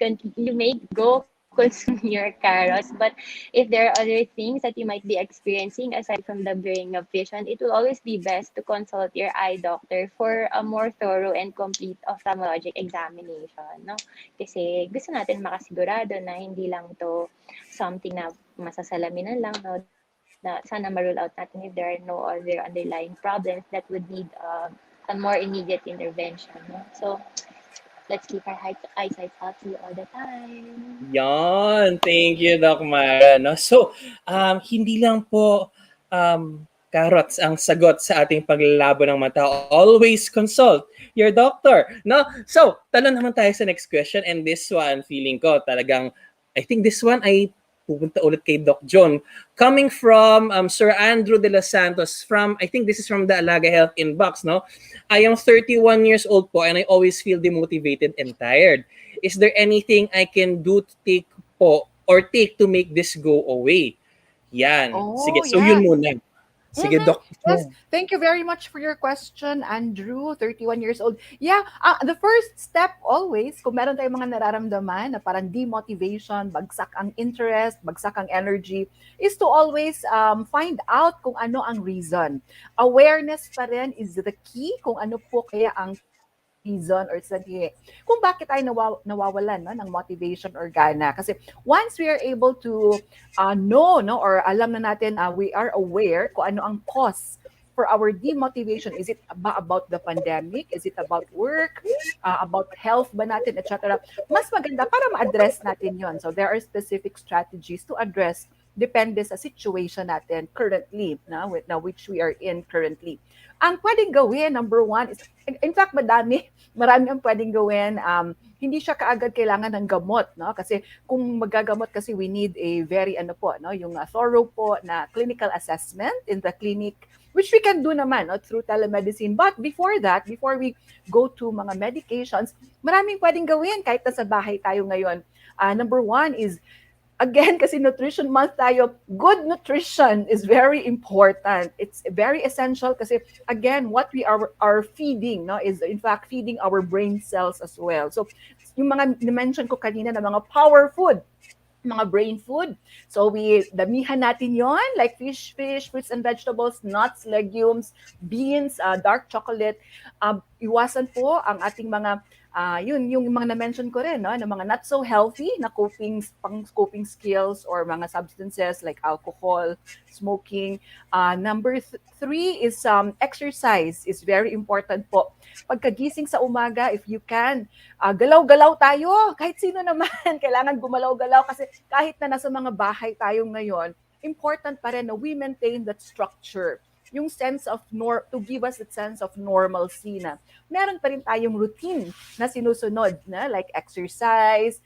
go consume your carrots, but if there are other things that you might be experiencing aside from the blurring of vision, it will always be best to consult your eye doctor for a more thorough and complete ophthalmologic examination, no? Kasi gusto natin makasigurado na hindi lang to something na masasalaminan lang, no? Na sana ma-rule out natin if there are no other underlying problems that would need a more immediate intervention, no? So let's keep our eyesight healthy all the time. Yan. Thank you, Doc Mara. No? So, hindi lang po carrots ang sagot sa ating paglalabo ng mata. Always consult your doctor. No? So, tanong naman tayo sa next question. And this one, feeling ko talagang, I think this one ay pupunta ulit kay Doc John. Coming from Sir Andrew de los Santos from, I think this is from the Alaga Health Inbox, no? I am 31 years old po and I always feel demotivated and tired. Is there anything I can do to take to make this go away? Yan. Sige, so yun muna. Sige, Doc. Yes, thank you very much for your question, Andrew, 31 years old. Yeah, the first step always, kung meron tayong mga nararamdaman na parang demotivation, bagsak ang interest, bagsak ang energy, is to always find out kung ano ang reason. Awareness pa rin is the key kung ano po kaya ang reason or strategy kung bakit tayo nawawalan ng motivation or gana. Kasi once we are able to know, or alam na natin, we are aware kung ano ang cause for our demotivation. Is it about the pandemic? Is it about work? About health ba natin, etc.? Mas maganda para ma-address natin yon. So there are specific strategies to address depende sa situation natin currently, na which we are in currently. Ang pwedeng gawin, number 1 is, in fact, marami ang pwedeng gawin. Hindi siya kaagad kailangan ng gamot, no? Kasi kung magagamot kasi we need a very yung thorough po na clinical assessment in the clinic, which we can do naman through telemedicine. But before that, before we go to mga medications, maraming pwedeng gawin kahit nasa bahay tayo ngayon. Number 1 is, again, kasi Nutrition Month tayo, good nutrition is very important. It's very essential kasi, again, what we are feeding, is in fact feeding our brain cells as well. So, yung mga na-mention ko kanina na mga power food, mga brain food. So, damihan natin yon, like fish, fruits and vegetables, nuts, legumes, beans, dark chocolate. Iwasan po ang ating mga yung mga na-mention ko rin, na mga not so healthy na coping skills or mga substances like alcohol, smoking. Number 3 is exercise is very important po. Pagkagising sa umaga, if you can, galaw-galaw tayo. Kahit sino naman, kailangan gumalaw-galaw kasi kahit na nasa mga bahay tayo ngayon, important pa rin na we maintain that structure. Yung sense of to give us that sense of normalcy na meron pa rin tayong routine na sinusunod, like exercise,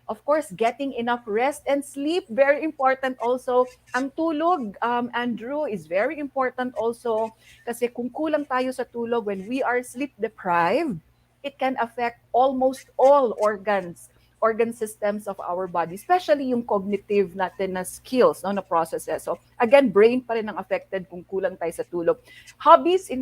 of course, getting enough rest and sleep, very important also. Ang tulog, Andrew, is very important also kasi kung kulang tayo sa tulog, when we are sleep deprived, it can affect almost all organ systems of our body, especially yung cognitive natin na skills, na processes. So again, brain pa rin ang affected kung kulang tayo sa tulog. Hobbies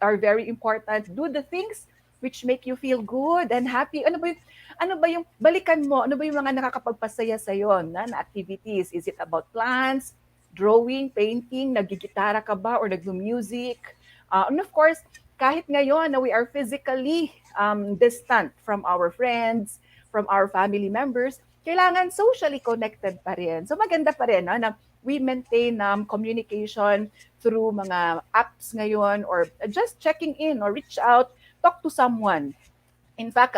are very important. Do the things which make you feel good and happy. Ano ba yung balikan mo? Ano ba yung mga nakakapagpasaya sa iyo na activities? Is it about plants, drawing, painting, nagigitara ka ba or nagmu-music? And of course, kahit ngayon na we are physically distant from our friends, from our family members, kailangan socially connected pa rin. So maganda pa rin na we maintain communication through mga apps ngayon or just checking in or reach out, talk to someone. In fact,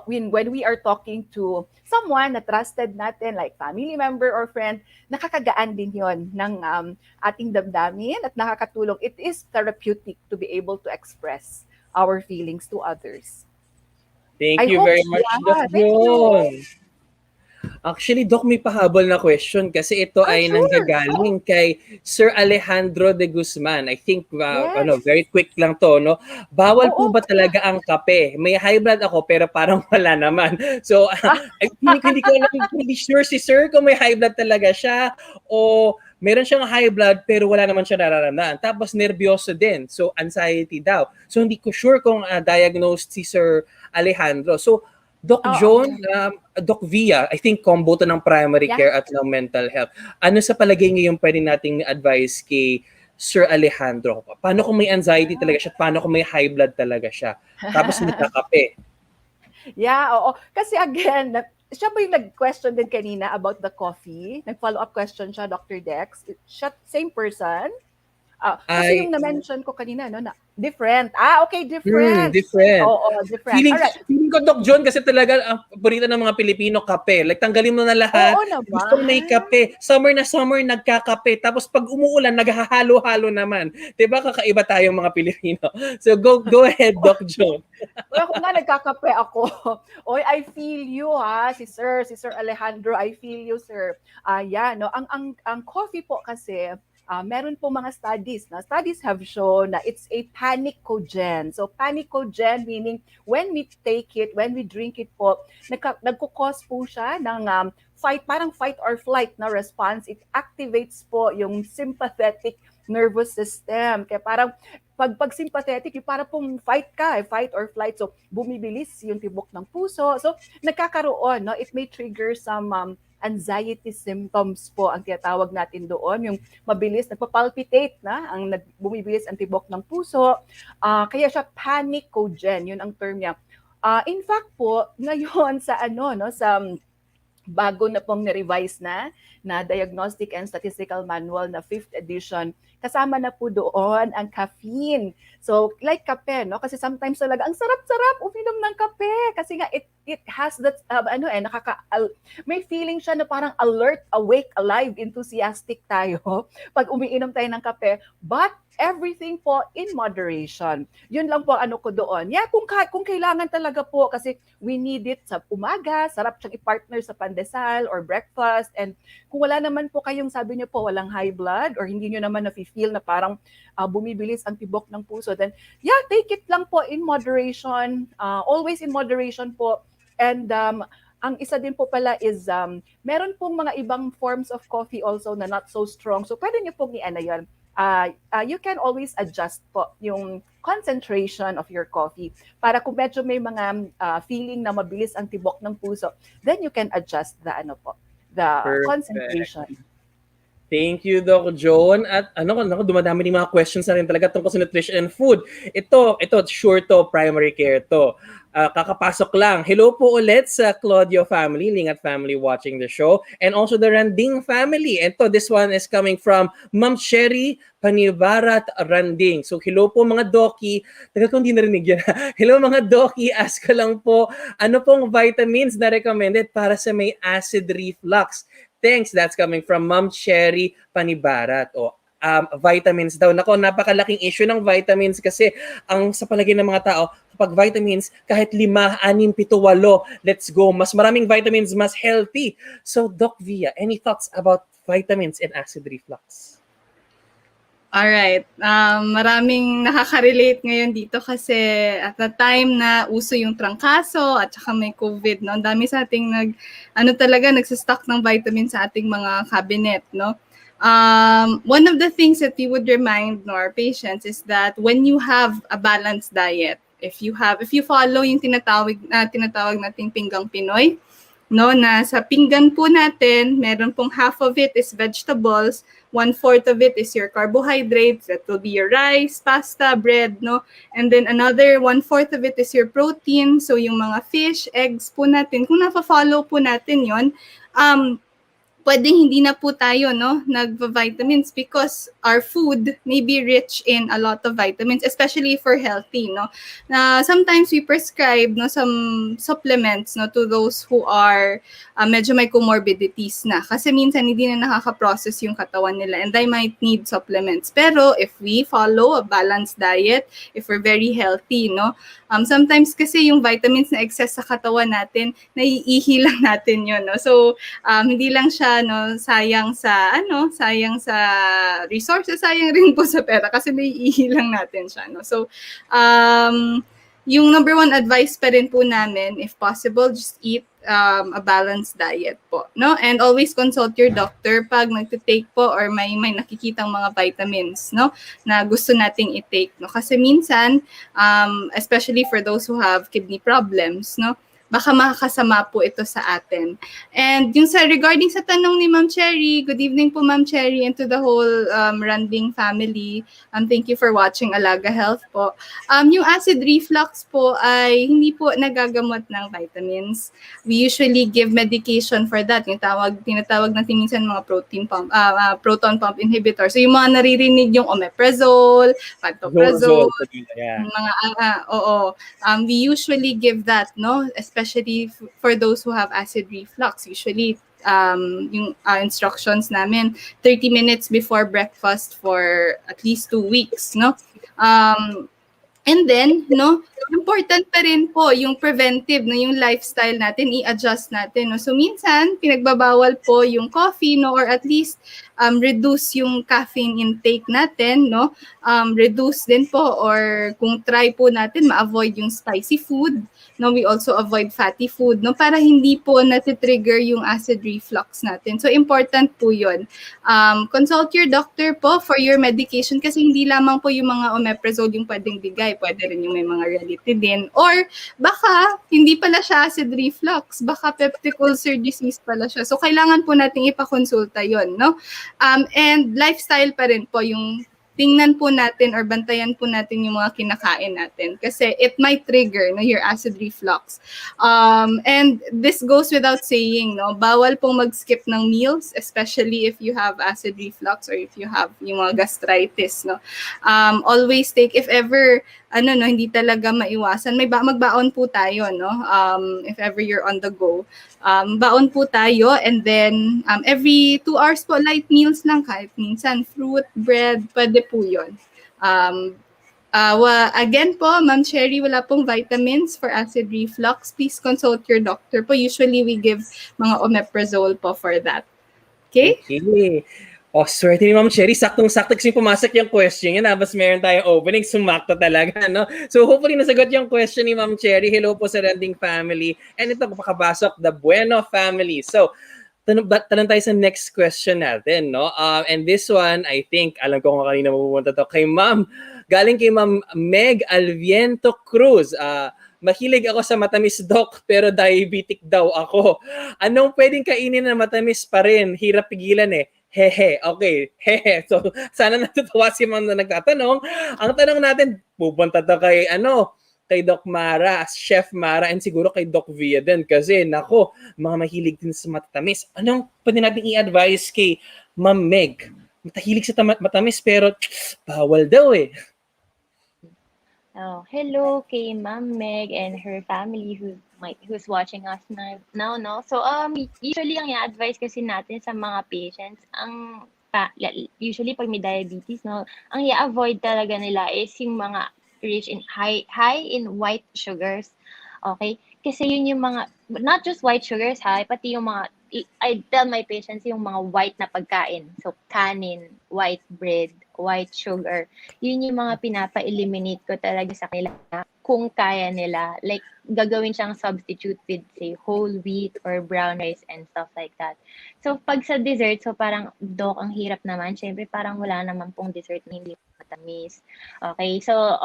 when we are talking to someone na trusted natin, like family member or friend, nakakagaan din yon ng ating damdamin at nakakatulong. It is therapeutic to be able to express our feelings to others. Thank you very much, Doc Joan. Actually, Doc, may pahabol na question kasi ito ay nanggagaling kay Sir Alejandro de Guzman. I think, very quick lang to, no? Bawal po ba talaga ang kape? May high blood ako pero parang wala naman. So, hindi sure si Sir kung may high blood talaga siya o meron siyang high blood pero wala naman siya nararamdaman. Tapos nervyoso din. So, anxiety daw. So, hindi ko sure kung diagnosed si Sir Alejandro. So, Doc Joan, Doc Via, I think combo to ng primary care at ng mental health. Ano sa palagay ngayon pwede nating advice kay Sir Alejandro? Paano kung may anxiety talaga siya? Paano kung may high blood talaga siya? Tapos nagkakape. Oo. Kasi again, siya ba yung nag-question din kanina about the coffee? Nag-follow-up question siya, Dr. Dex. Siya, same person? Kasi yung na-mention ko kanina, no, na different. Okay, different. Different. Oo, different. Feeling ko, Doc John, kasi talaga ang paborito ng mga Pilipino, kape. Like, tanggalin mo na lahat. Oo naman. Gusto may kape. Summer na summer, nagkakape. Tapos pag umuulan, naghahalo-halo naman. Diba, kakaiba tayong mga Pilipino. So, go ahead, Doc John. Ako nga, nagkakape ako. Oy, I feel you, si Sir Alejandro. I feel you, sir. No, ang coffee po kasi, meron po mga studies. Studies have shown na it's a panicogen. So panicogen meaning when we take it, when we drink it po, nagkukos po siya ng parang fight or flight na response. It activates po yung sympathetic nervous system. Kaya parang pag sympathetic, yung parang pong fight or flight. So bumibilis yung tibok ng puso. So nagkakaroon, no? It may trigger some anxiety symptoms po ang tinatawag natin doon, yung mabilis, nagpapalpitate na, bumibilis ang tibok ng puso. Kaya siya panicogen, yun ang term niya. In fact po, ngayon sa sa bago na pong na-revise na Diagnostic and Statistical Manual na 5th edition, kasama na po doon ang caffeine. So, like kape, no? Kasi sometimes talaga, ang sarap-sarap uminom ng kape. Kasi nga, it has that, may feeling siya na parang alert, awake, alive, enthusiastic tayo pag umiinom tayo ng kape. But, everything po in moderation. Yun lang po ano ko doon. Kung kailangan talaga po, kasi we need it sa umaga, sarap siyang i-partner sa pandesal or breakfast. And kung wala naman po kayong, sabi niyo po, walang high blood or hindi niyo naman na-feel na parang bumibilis ang tibok ng puso, then take it lang po in moderation. Always in moderation po. And ang isa din po pala is meron pong mga ibang forms of coffee also na not so strong. So pwede niyo pong yun. You can always adjust po yung concentration of your coffee para kung medyo may mga feeling na mabilis ang tibok ng puso, then you can adjust the concentration. Thank you, Doc Joan. At dumadami ng mga questions na rin talaga tungkol sa nutrition and food. Ito, sure to, primary care to. Kakapasok lang. Hello po ulit sa Claudio family, Lingat family watching the show, and also the Randing family. Ito, this one is coming from Ma'am Sherry Panibarat Randing. So, hello po mga doki. Tagal ko hindi narinig yan. Hello mga doki. Ask ko lang po, ano pong vitamins na recommended para sa may acid reflux? Thanks. That's coming from Ma'am Sherry Panibarat. Vitamins daw. Nako, napakalaking issue ng vitamins kasi ang sa palagay ng mga tao, kapag vitamins, kahit 5, 6, 7, 8, let's go. Mas maraming vitamins, mas healthy. So, Doc Via, any thoughts about vitamins and acid reflux? Alright. Maraming nakaka-relate ngayon dito kasi at the time na uso yung trangkaso at saka may COVID, no? Ang dami sa ating nagsistock ng vitamins sa ating mga cabinet, no? One of the things that we would remind our patients is that when you have a balanced diet If you follow yung tinatawag nating pinggang Pinoy, no, na sa pinggan po natin, meron pong half of it is vegetables, 1/4 of it is your carbohydrates, that will be your rice, pasta, bread, no, and then another 1/4 of it is your protein, so yung mga fish, eggs po natin, kung nafa-follow po natin yon, pwedeng hindi na po tayo, no, nagva-vitamins because our food may be rich in a lot of vitamins, especially for healthy, no. Na sometimes we prescribe, no, some supplements, no, to those who are medyo may comorbidities na. Kasi minsan hindi na nakaka-process yung katawan nila and they might need supplements. Pero if we follow a balanced diet, if we're very healthy, no, sometimes kasi yung vitamins na excess sa katawan natin, naiihi lang natin yun, no. So, hindi lang siya, no, sayang sa resources, sayang rin po sa pera kasi naiihi lang natin siya, no. So, yung number one advice pa rin po namin, if possible, just eat a balanced diet po, no? And always consult your doctor pag nagte-take po or may nakikitang mga vitamins, no, na gusto nating i-take, no? Kasi minsan, especially for those who have kidney problems, no, baka makakasama po ito sa atin. And yung regarding sa tanong ni Ma'am Cherry, good evening po Ma'am Cherry and to the whole Randing family. Thank you for watching Alaga Health po. Yung acid reflux po ay hindi po nagagamot ng vitamins. We usually give medication for that. Yung tinatawag natin minsan mga proton pump inhibitor. So yung mga naririnig yung omeprazole, pantoprazole, we usually give that, no, especially for those who have acid reflux. Usually, yung instructions namin, 30 minutes before breakfast for at least 2 weeks, no? And then, no, important pa rin po yung preventive, no, yung lifestyle natin, i-adjust natin, no. So minsan pinagbabawal po yung coffee, no, or at least reduce yung caffeine intake natin, no. Reduce din po or kung try po natin ma-avoid yung spicy food, no. We also avoid fatty food, no, para hindi po nati-trigger yung acid reflux natin. So important po 'yon. Consult your doctor po for your medication kasi hindi lamang po yung mga omeprazole yung pwedeng bigay, pwede rin yung may mga ranitidine or baka hindi pala siya acid reflux, baka peptic ulcer disease pala siya. So kailangan po nating ipakonsulta 'yon, no? And lifestyle pa rin po yung tingnan po natin or bantayan po natin yung mga kinakain natin kasi it might trigger, no, your acid reflux. And this goes without saying, no, bawal pong mag-skip ng meals, especially if you have acid reflux or if you have yung mga gastritis, no. Always take, if ever no, hindi talaga maiwasan, magbaon po tayo, no. If ever you're on the go, baon po tayo and then every 2 hours po light meals lang, kahit minsan fruit, bread, pwede po yun. Again po, Ma'am Cherry, wala pong vitamins for acid reflux. Please consult your doctor po. Usually we give mga omeprazole po for that. Okay? Oh, swerte ni Ma'am Cherry. Saktong-sakto kasi pumasok yung question niya. Tapos meron tayong opening. Sumakto talaga, no? So hopefully nasagot yung question ni Ma'am Cherry. Hello po sa Randing family. And ito, pakapasok, the Bueno family. So, tanong tayo sa next question natin, no? And this one, I think, alam ko kung kanina mapupunta to. Kay Ma'am, galing kay Ma'am Meg Alviento Cruz. Mahilig ako sa matamis, Doc, pero diabetic daw ako. Anong pwedeng kainin na matamis pa rin? Hirap pigilan eh. Hehe, okay. Hehe. So, sana natutuwa si Ma'am na nagtatanong. Ang tanong natin, pupunta to kay, kay Doc Mara, Chef Mara, and siguro kay Doc Via din. Kasi, nako, mga mahilig din sa matatamis. Anong pwede natin i-advise kay Ma'am Meg? Matahilig sa matamis, pero bawal daw eh. Hello kay Ma'am Meg and her family who's watching us now, no? So, usually ang i-advise kasi natin sa mga patients, usually pag may diabetes, no, ang i-avoid talaga nila is yung mga rich in high in white sugars. Okay? Kasi yun yung mga, not just white sugars, pati yung mga, I tell my patients yung mga white na pagkain. So, kanin, white bread, white sugar. Yun yung mga pinapa-eliminate ko talaga sa kanila kung kaya nila. Like, gagawin siyang substitute with, say, whole wheat or brown rice and stuff like that. So, pag sa dessert, so parang, Dok, ang hirap naman. Siyempre, parang wala naman pong dessert na hindi matamis. Okay, so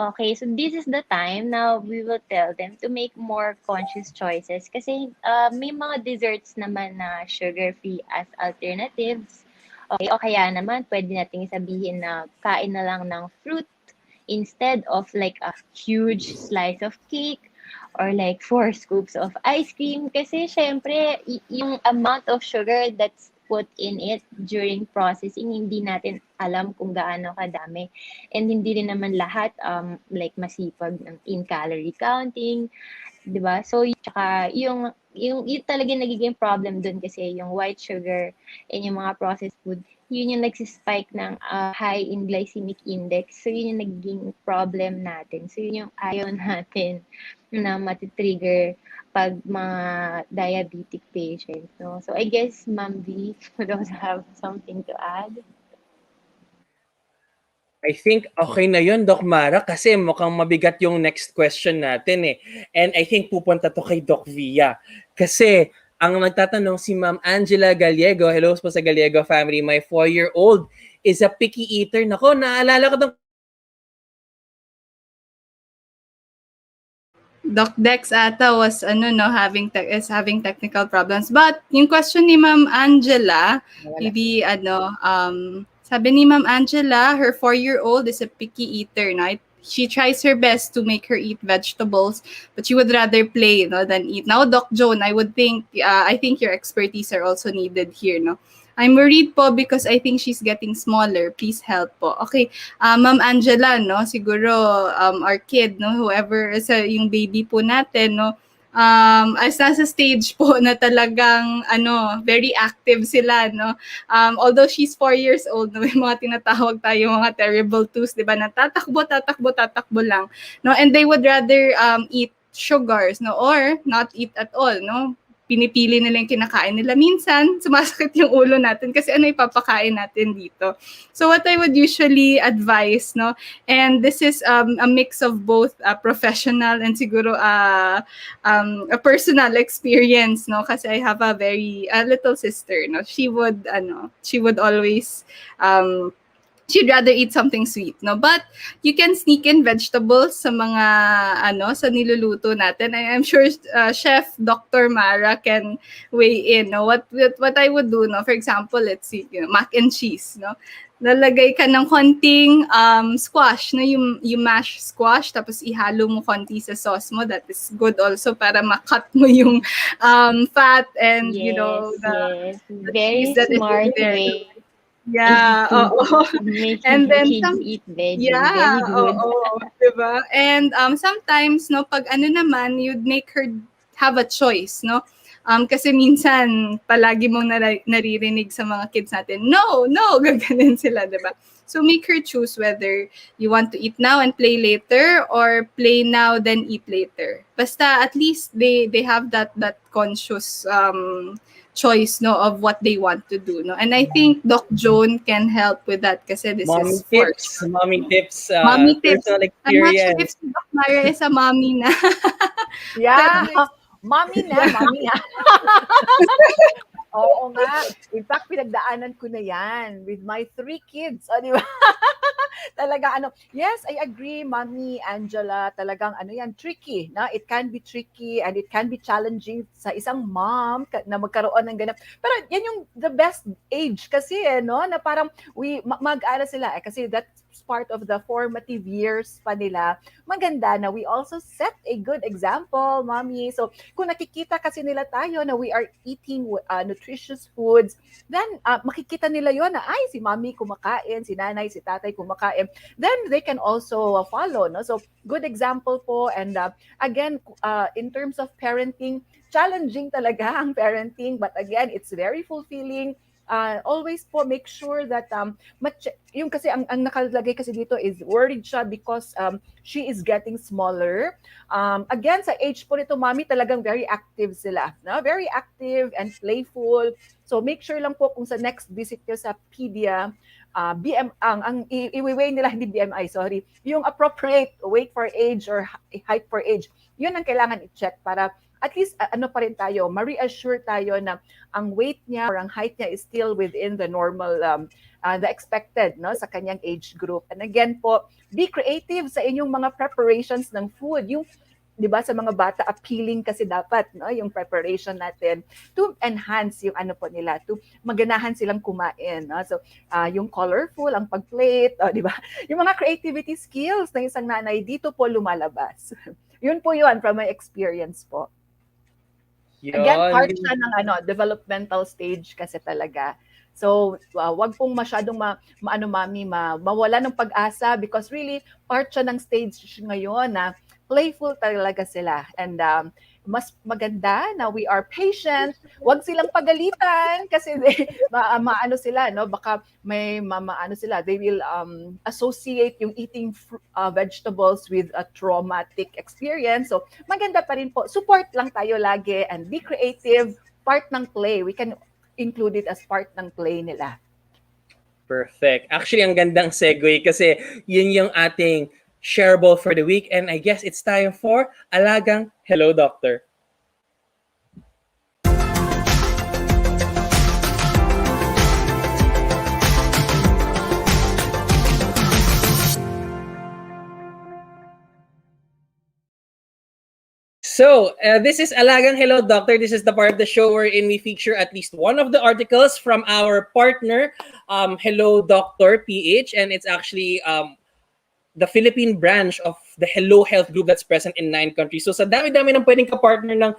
this is the time now we will tell them to make more conscious choices kasi may mga desserts naman na sugar-free as alternatives. Okay, o kaya naman, pwede nating sabihin na kain na lang ng fruit instead of like a huge slice of cake or like 4 scoops of ice cream kasi syempre yung amount of sugar that's put in it during processing hindi natin alam kung gaano kadami and hindi rin naman lahat like masipag in calorie counting, 'di ba? So tsaka yung talaga nagiging problem dun kasi yung white sugar and yung mga processed food yun yung nagsispike ng high in glycemic index. So, yun yung naging problem natin. So, yun yung ayaw natin na matitrigger pag mga diabetic patients. No? So, I guess, Ma'am V would also have something to add. I think okay na yun, Doc Mara, kasi mukhang mabigat yung next question natin eh. And I think pupunta to kay Doc Via. Kasi ang nagtatanong si Ma'am Angela Gallego. Hello po sa Gallego family. My 4-year-old is a picky eater. Nako, naalala ko Doc Dex ata was having technical problems. But yung question ni Ma'am Angela, maybe sabi ni Ma'am Angela, her 4-year-old is a picky eater, no? She tries her best to make her eat vegetables, but she would rather play than eat. Now, Doc Joan, I think your expertise are also needed here, no? I'm worried po because I think she's getting smaller. Please help po. Okay, Ma'am Angela, no, siguro our kid, no, whoever yung baby po natin, no, as nasa stage po na talagang very active sila, no. Although she's 4 years old, no, may mga tinatawag tayo mga terrible twos, 'di ba? Tatakbo lang, no, and they would rather eat sugars, no, or not eat at all, no. Pinipili nila yung kinakain nila. Minsan, sumasakit yung ulo natin kasi ano ipapakain natin dito. So what I would usually advise, no, and this is a mix of both professional and siguro a personal experience, no, kasi I have a little sister, no. She would always she'd rather eat something sweet, no? But you can sneak in vegetables sa mga sa niluluto natin. I'm sure Chef Dr. Mara can weigh in, no? What I would do, no? For example, let's see, mac and cheese, no? Lalagay ka ng konting squash, no? Yung mashed squash, tapos ihalo mo konti sa sauce mo. That is good also para makat mo yung fat and Yes, very smart way. Yeah, and then eat veggies, very good. Diba? And sometimes, no, pag naman, you'd make her have a choice, no? Kasi minsan, palagi mong naririnig sa mga kids natin, no, gaganin sila, diba? So make her choose whether you want to eat now and play later or play now then eat later. Basta at least they have that conscious choice, no, of what they want to do, no. And I think Doc Joan can help with that kasi this mommy is tips, mommy tips, mommy tips. personal I'm not sure experience. if si Doc Mara is a mommy na. Yeah, mommy na. Oo nga. In fact, pinagdaanan ko na yan with my 3 kids. O, di ba? Talaga, yes, I agree, Mommy Angela. Talagang, tricky. Na? It can be tricky and it can be challenging sa isang mom na magkaroon ng ganun. Pero yan yung the best age kasi, no? Na parang mag-ara sila. Kasi that's part of the formative years pa nila. Maganda na we also set a good example, Mommy. So, kung nakikita kasi nila tayo na we are eating nutritious foods, then makikita nila yon na ay si Mommy kumakain, si Nanay, si Tatay kumakain. Then they can also follow, no? So, good example po. And again, in terms of parenting, challenging talaga ang parenting, but again, it's very fulfilling. always po make sure that yung kasi ang nakalagay kasi dito is worried siya because she is getting smaller. Again, sa age po nito, mami, talagang very active sila. No? Very active and playful. So make sure lang po kung sa next visit nyo sa pedia, ang i-weigh nila, hindi BMI, sorry, yung appropriate weight for age or height for age, yun ang kailangan i-check para at least ano pa rin tayo, ma-reassure tayo na ang weight niya or ang height niya is still within the normal, the expected, no, sa kanyang age group. And again po, be creative sa inyong mga preparations ng food. Yung, di ba, sa mga bata, appealing kasi dapat, no, yung preparation natin to enhance yung ano po nila, to maganahan silang kumain. No? So, yung colorful, ang pag-plate, di ba? Yung mga creativity skills ng isang nanay, dito po lumalabas. Yun po yun from my experience po. Again, part siya ng developmental stage kasi talaga. So, wag pong masyadong mawala ng pag-asa because really, part siya ng stage ngayon na playful talaga sila. And mas maganda na we are patient. Wag silang pagalitan kasi maano sila, no? Baka may maano sila. They will associate yung eating vegetables with a traumatic experience. So, maganda pa rin po. Support lang tayo lagi and be creative. Part ng play. We can include it as part ng play nila. Perfect. Actually, ang gandang segue kasi yun yung ating shareable for the week. And I guess it's time for Alagang Hello Doctor. So, this is Alagang Hello Doctor. This is the part of the show wherein we feature at least one of the articles from our partner, Hello Doctor PH. And it's actually the Philippine branch of the Hello Health Group that's present in 9 countries. So sa dami-dami ng pwedeng ka-partner ng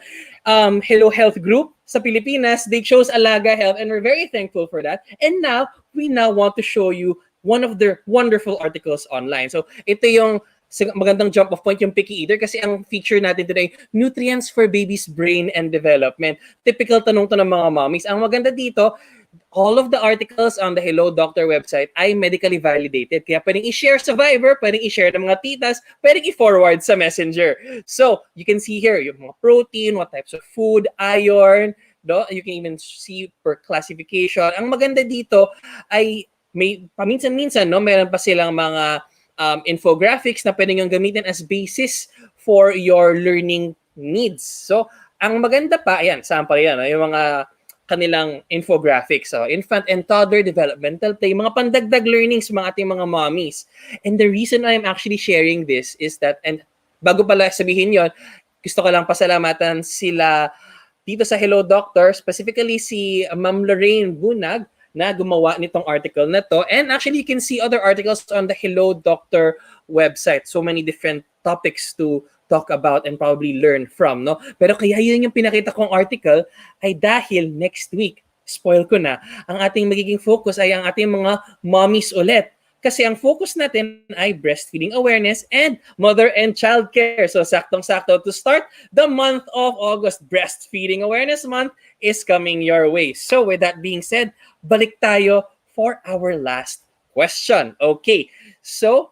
Hello Health Group sa Pilipinas, they chose Alaga Health and we're very thankful for that. And now, we want to show you one of their wonderful articles online. So ito yung magandang jump off point, yung picky eater, kasi ang feature natin today, nutrients for baby's brain and development. Typical tanong to ng mga mommies. Ang maganda dito, all of the articles on the Hello Doctor website ay medically validated. Kaya pwedeng i-share sa Viber, pwedeng i-share ng mga titas, pwedeng i-forward sa Messenger. So, you can see here yung mga protein, what types of food, iron, no? You can even see per classification. Ang maganda dito ay may paminsan-minsan, no, meron pa silang mga infographics na pwedeng yung gamitin as basis for your learning needs. So, ang maganda pa, ayan, sample yan, no? Yung mga kanilang infographics. So, infant and toddler developmental play, mga pandagdag learnings mga ating mga mommies. And the reason I'm actually sharing this is that, and bago pala sabihin yon, gusto ko lang pasalamatan sila dito sa Hello Doctor, specifically si Ma'am Lorraine Bunag na gumawa nitong article na to. And actually, you can see other articles on the Hello Doctor website. So many different topics to talk about and probably learn from, no? Pero kaya yun yung pinakita kong article ay dahil next week, spoil ko na, ang ating magiging focus ay ang ating mga mommies ulit. Kasi ang focus natin ay breastfeeding awareness and mother and child care. So saktong-sakto to start the month of August. Breastfeeding Awareness Month is coming your way. So with that being said, balik tayo for our last question. Okay, so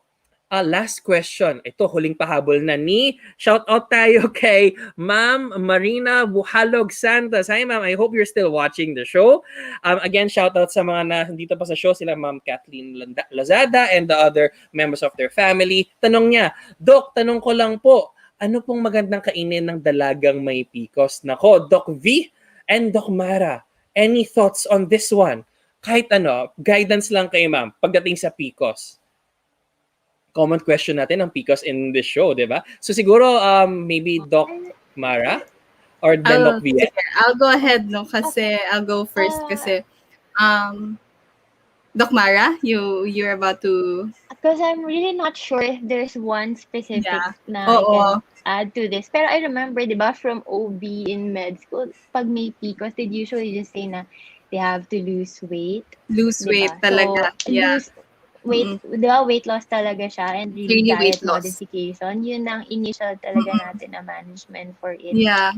last question. Ito, huling pahabol na ni. Shout out tayo kay Ma'am Marina Buhalog Santos. Hi, Ma'am. I hope you're still watching the show. Again, shout out sa mga na dito pa sa show, sila Ma'am Kathleen Lazada and the other members of their family. Tanong niya, Doc, tanong ko lang po, ano pong magandang kainin ng dalagang may PCOS? Nako, Doc V and Doc Mara, any thoughts on this one? Kahit ano, guidance lang kay Ma'am pagdating sa PCOS. Common question natin ang PCOS in this show, di ba? So siguro, maybe Doc Mara or then Doc Via. I'll go ahead, no? Kasi I'll go first kasi Doc Mara, you're about to... Because I'm really not sure if there's one specific na I can add to this. Pero I remember, di ba, from OB in med school, pag may PCOS, they usually just say na they have to lose weight. Lose weight talaga. So, weight loss talaga siya and really diet modification. Yun ang initial talaga natin na management for it. Yeah.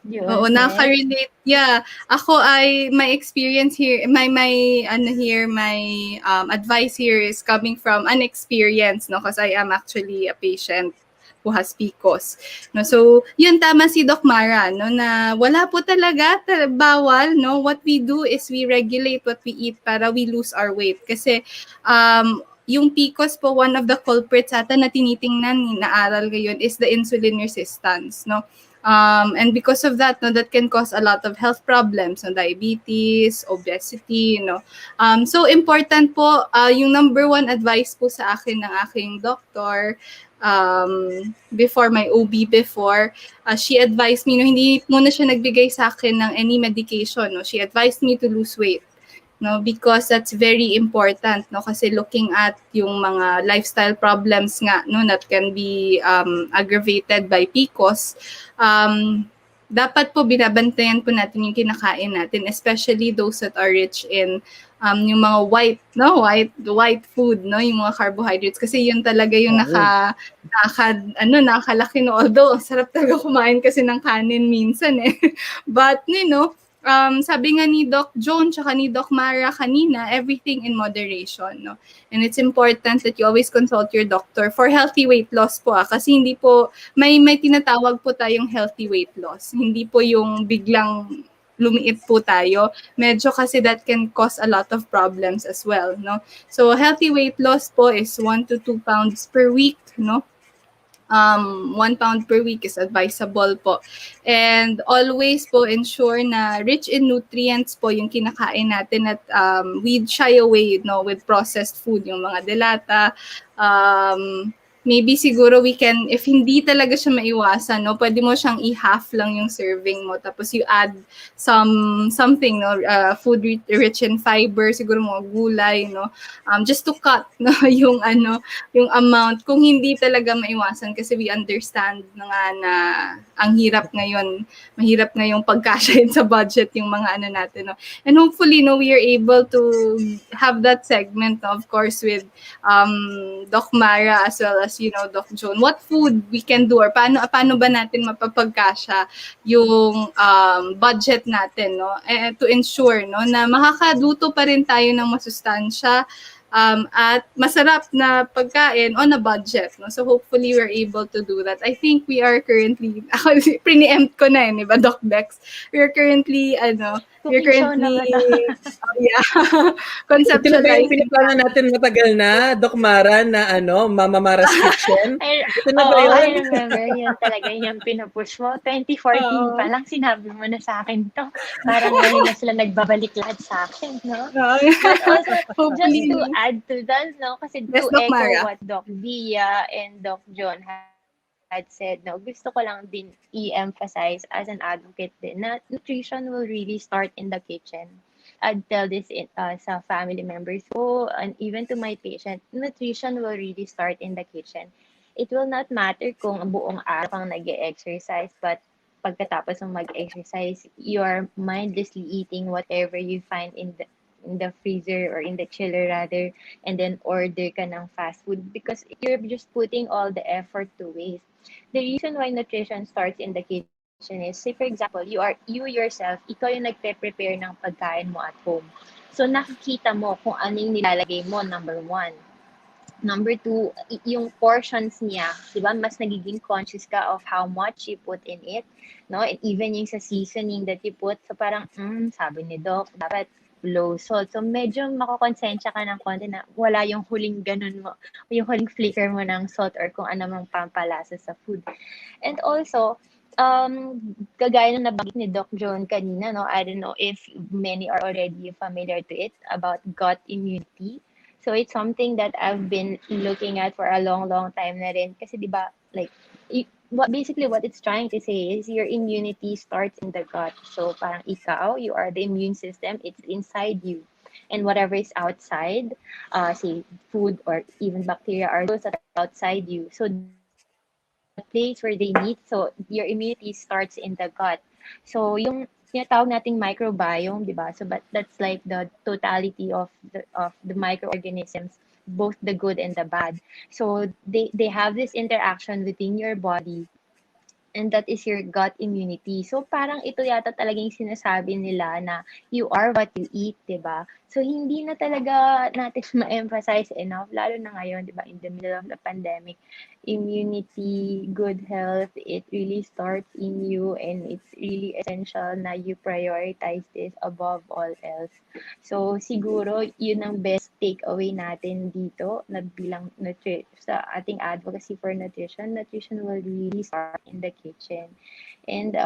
Yun, Oo, next. nakaka-relate. Yeah, ako ay my experience here, my advice here is coming from an experience, no, because I am actually a patient who has PCOS. No, so yun, tama si Doc Mara, no, na wala po talaga bawal, no. What we do is we regulate what we eat para we lose our weight kasi yung PCOS po, one of the culprits ata na tinitingnan, naaral ngayon is the insulin resistance, no. And because of that, no, that can cause a lot of health problems, no, diabetes, obesity, you know. So important po, yung number one advice po sa akin ng aking doctor, before my OB before, she advised me, no, hindi muna siya nagbigay sa akin ng any medication, no. She advised me to lose weight, no, because that's very important, no, kasi looking at yung mga lifestyle problems nga, no, that can be aggravated by PCOS, dapat po binabantayan po natin yung kinakain natin, especially those that are rich in yung mga white food, no, yung mga carbohydrates, kasi yun talaga yung nakakalaki, no, although ang sarap talaga kumain kasi ng kanin minsan eh. But you know, sabi nga ni Doc Joan tsaka ni Doc Mara kanina, everything in moderation, no? And it's important that you always consult your doctor for healthy weight loss po, kasi hindi po, may tinatawag po tayong healthy weight loss. Hindi po yung biglang lumiit po tayo. Medyo kasi that can cause a lot of problems as well, no? So healthy weight loss po is 1 to 2 pounds per week, no? 1 pound per week is advisable po. And always po ensure na rich in nutrients po yung kinakain natin at we shy away, no, with processed food, yung mga delata. Maybe siguro we can, if hindi talaga siya maiwasan, no, pwede mo siyang i-half lang yung serving mo, tapos you add something, no, food rich in fiber, siguro mga gulay, no, just to cut, no, yung amount, kung hindi talaga maiwasan, kasi we understand na nga na ang hirap ngayon, mahirap ngayong pagkasyahin sa budget yung mga natin, no. And hopefully, no, we are able to have that segment, no, of course, with Doc Mara as well as, you know, Doc Joan, what food we can do or paano ba natin mapapagkasya yung budget natin, no, to ensure, no, na makakaluto pa rin tayo ng masustansya at masarap na pagkain on a budget, no. So hopefully we're able to do that. I think we are currently, pre-empt ko na ba, Doc Dex? We're currently yeah, Ito na ba yung conceptualizing. pinaplano natin matagal na, Doc Mara, na Mama Mara's Kitchen? Ito na ba yun? I remember, yun talaga yung pinupush mo. 2014 pa lang, sinabi mo na sa akin to. Parang ngayon na sila nagbabalik lahat sa akin, no? But also, just to add to that, no? Kasi Yes, to Doc echo Mara. what Doc Bia and Doc John had said, no, gusto ko lang din i-emphasize as an advocate din na nutrition will really start in the kitchen. I'd tell this sa family members ko and even to my patient, nutrition will really start in the kitchen. It will not matter kung buong araw kang nag-exercise, but pagkatapos ng mag-exercise, you are mindlessly eating whatever you find in the freezer or in the chiller rather, and then order ka ng fast food because you're just putting all the effort to waste. The reason why nutrition starts in the kitchen is, say for example, you yourself, ikaw yung nagpe-prepare ng pagkain mo at home. So nakikita mo kung anong nilalagay mo, number 1. Number 2, yung portions niya, di ba, mas nagiging conscious ka of how much you put in it, no? And even yung sa seasoning that you put, so parang, sabi ni Doc, dapat low salt. So medyo makakonsensya ka ng konti na wala yung huling ganun mo, yung huling flicker mo ng salt or kung ano mang pampalasa sa food. And also, kagaya na nabanggit ni Doc Joan kanina, no, I don't know if many are already familiar to it about gut immunity. So it's something that I've been looking at for a long time na rin. Kasi di ba, like, basically what it's trying to say is your immunity starts in the gut. So parang ikaw, you are the immune system, it's inside you. And whatever is outside, say food or even bacteria are those that are outside you. So the place where they meet, so your immunity starts in the gut. So yung tinatawag nating microbiome, di ba? So but that's like the totality of the microorganisms, both the good and the bad. So they have this interaction within your body and that is your gut immunity. So parang ito yata talaga yung sinasabi nila na you are what you eat, 'di ba? So hindi na talaga natin ma-emphasize enough lalo na ngayon, 'di ba, in the middle of the pandemic. Immunity, good health, it really starts in you, and it's really essential na you prioritize this above all else. So siguro yun ang best takeaway natin dito na bilang sa ating advocacy for nutrition. Nutrition will really start in the kitchen. And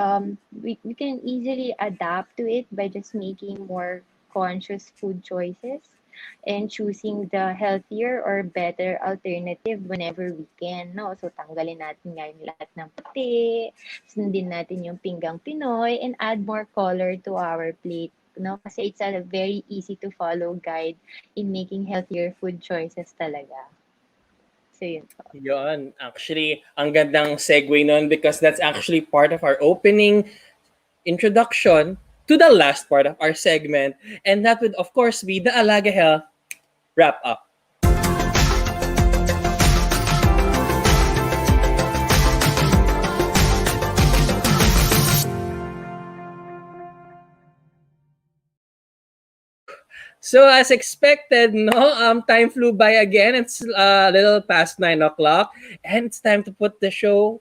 we can easily adapt to it by just making more conscious food choices and choosing the healthier or better alternative whenever we can, no? So, tanggalin natin nga yung lahat ng puti, sundin natin yung pinggang Pinoy, and add more color to our plate, no? Kasi it's a very easy to follow guide in making healthier food choices talaga. So, yun po. Yun. Actually, ang gandang segue nun because that's actually part of our opening introduction to the last part of our segment. And that would, of course, be the Alaga Health wrap-up. So as expected, time flew by again. It's a little past 9 o'clock, and it's time to put the show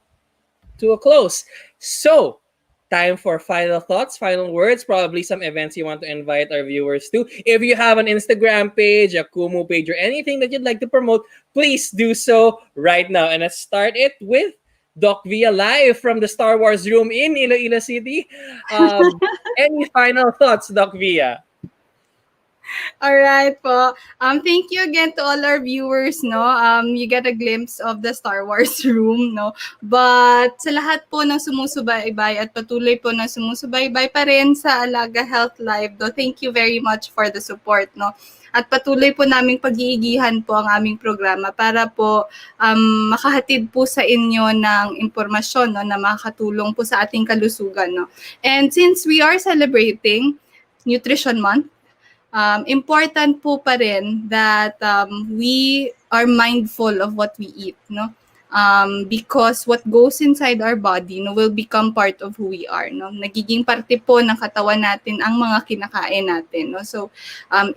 to a close. So, time for final thoughts, final words, probably some events you want to invite our viewers to. If you have an Instagram page, a Kumu page, or anything that you'd like to promote, please do so right now. And let's start it with Doc Via live from the Star Wars room in Iloilo City. Any final thoughts, Doc Via? All right po. Thank you again to all our viewers, no. You get a glimpse of the Star Wars room, no. But sa lahat po ng sumusubaybay at patuloy po na sumusubaybay pa rin sa Alaga Health Live, do. Thank you very much for the support, no. At patuloy po naming pag-iigihan po ang aming programa para po makahatid po sa inyo ng impormasyon, no, na makakatulong po sa ating kalusugan, no. And since we are celebrating Nutrition Month, important po pa rin that we are mindful of what we eat, no? Because what goes inside our body, no, will become part of who we are, no? Nagiging parte po ng katawan natin ang mga kinakain natin, no? So,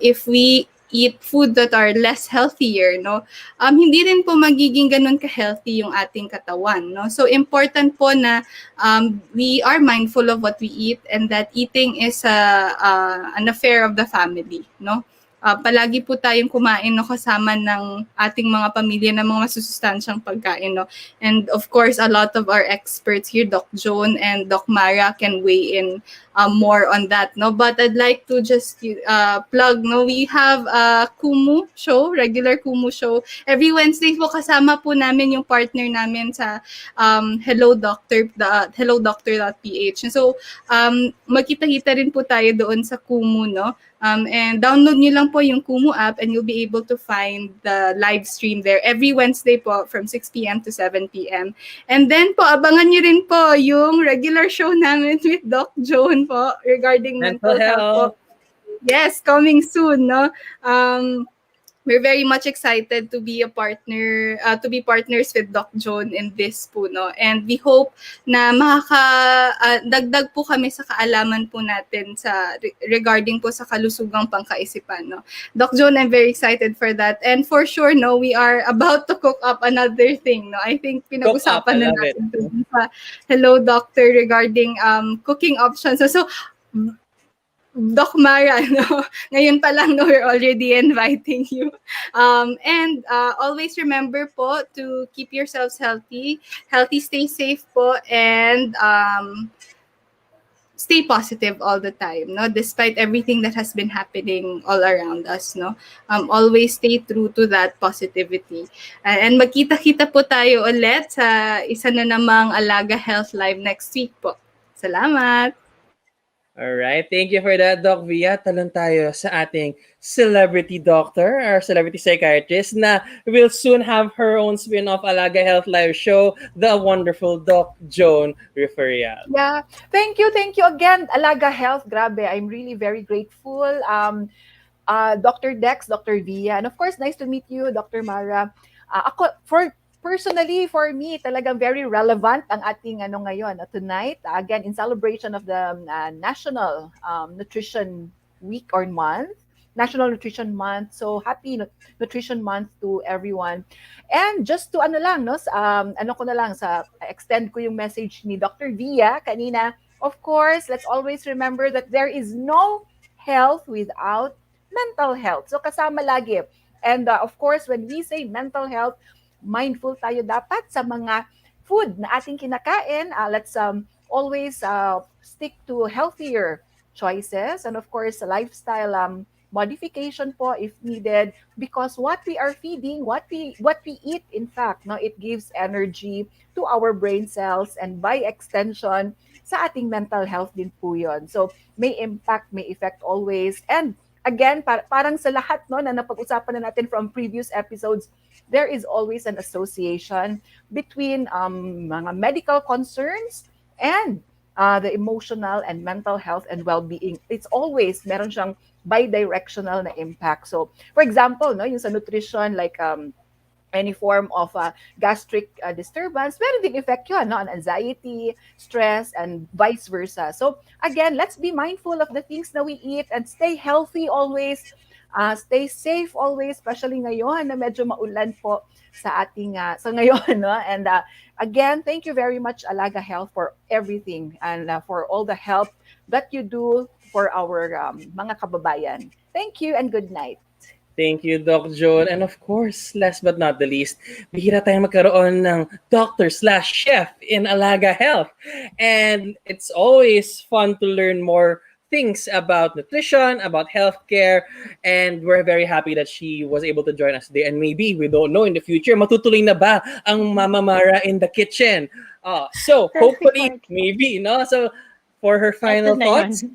if we eat food that are less healthier, no, hindi rin po magiging ganun ka-healthy yung ating katawan, no? So, important po na we are mindful of what we eat and that eating is an affair of the family, no? Palagi po tayong kumain, no, kasama ng ating mga pamilya ng mga masusustansyang pagkain, no? And of course, a lot of our experts here, Doc Joan and Doc Mara, can weigh in more on that, no? But I'd like to just plug, no, we have a Kumu show, regular Kumu show. Every Wednesday po kasama po namin yung partner namin sa Hello Doctor, hellodoctor.ph. So, magkita-kita rin po tayo doon sa Kumu, no? And download nyo lang po yung Kumu app and you'll be able to find the live stream there every Wednesday po from 6 p.m. to 7 p.m. And then po, abangan nyo rin po yung regular show namin with Doc Joan po regarding mental health po. Yes, coming soon, no? We're very much excited to be a partner, to be partners with Doc Joan in this po, no? And we hope na makakadagdag po kami sa kaalaman po natin sa regarding po sa kalusugang pangkaisipan, no? Doc Joan, I'm very excited for that. And for sure, no, we are about to cook up another thing, no? I think pinag-usapan na natin sa Hello Doctor regarding cooking options. So Doc Mara, no? Ngayon pa lang, no, we're already inviting you. And always remember po to keep yourselves healthy. Healthy, stay safe po, and stay positive all the time, no? Despite everything that has been happening all around us, no? Always stay true to that positivity. And magkita-kita po tayo ulit sa isa na namang Alaga Health Live next week po. Salamat! Alright, thank you for that, Doc Via. Talon tayo sa ating celebrity doctor, our celebrity psychiatrist, na will soon have her own spin-off Alaga Health Live show, the wonderful Doc Joan Perez-Rifareal. Yeah, thank you again, Alaga Health. Grabe, I'm really very grateful. Dr. Dex, Dr. Via, and of course, nice to meet you, Dr. Mara. Ako, for personally, for me, talagang very relevant ang ating ano ngayon, tonight, again, in celebration of the National Nutrition Week or Month, National Nutrition Month. So, happy Nutrition Month to everyone. And just to ano lang, no, ano ko na lang, extend ko yung message ni Dr. Via kanina. Of course, let's always remember that there is no health without mental health. So, kasama lagi. And of course, when we say mental health, mindful tayo dapat sa mga food na ating kinakain. Let's always stick to healthier choices, and of course lifestyle modification po if needed, because what we are feeding, what we eat, in fact, no, it gives energy to our brain cells, and by extension sa ating mental health din po yun. So may impact, may effect always. And again, parang sa lahat, no, na napag-usapan na natin from previous episodes, there is always an association between mga medical concerns and the emotional and mental health and well-being. It's always, meron siyang bi-directional na impact. So, for example, no, yung sa nutrition, like any form of gastric disturbance, meron din effect yun, no, on anxiety, stress, and vice versa. So, again, let's be mindful of the things that we eat and stay healthy always. Stay safe always, especially ngayon na medyo maulan po sa ating sa ngayon, no? And again, thank you very much, Alaga Health, for everything and for all the help that you do for our mga kababayan. Thank you and good night. Thank you, Doc Joan. And of course, last but not the least, bihira tayong magkaroon ng doctor/chef in Alaga Health. And it's always fun to learn more things about nutrition, about healthcare, and we're very happy that she was able to join us today. And maybe, we don't know, in the future, matutuloy na ba ang Mama Mara in the kitchen? So, hopefully, maybe, no? So, for her final thoughts,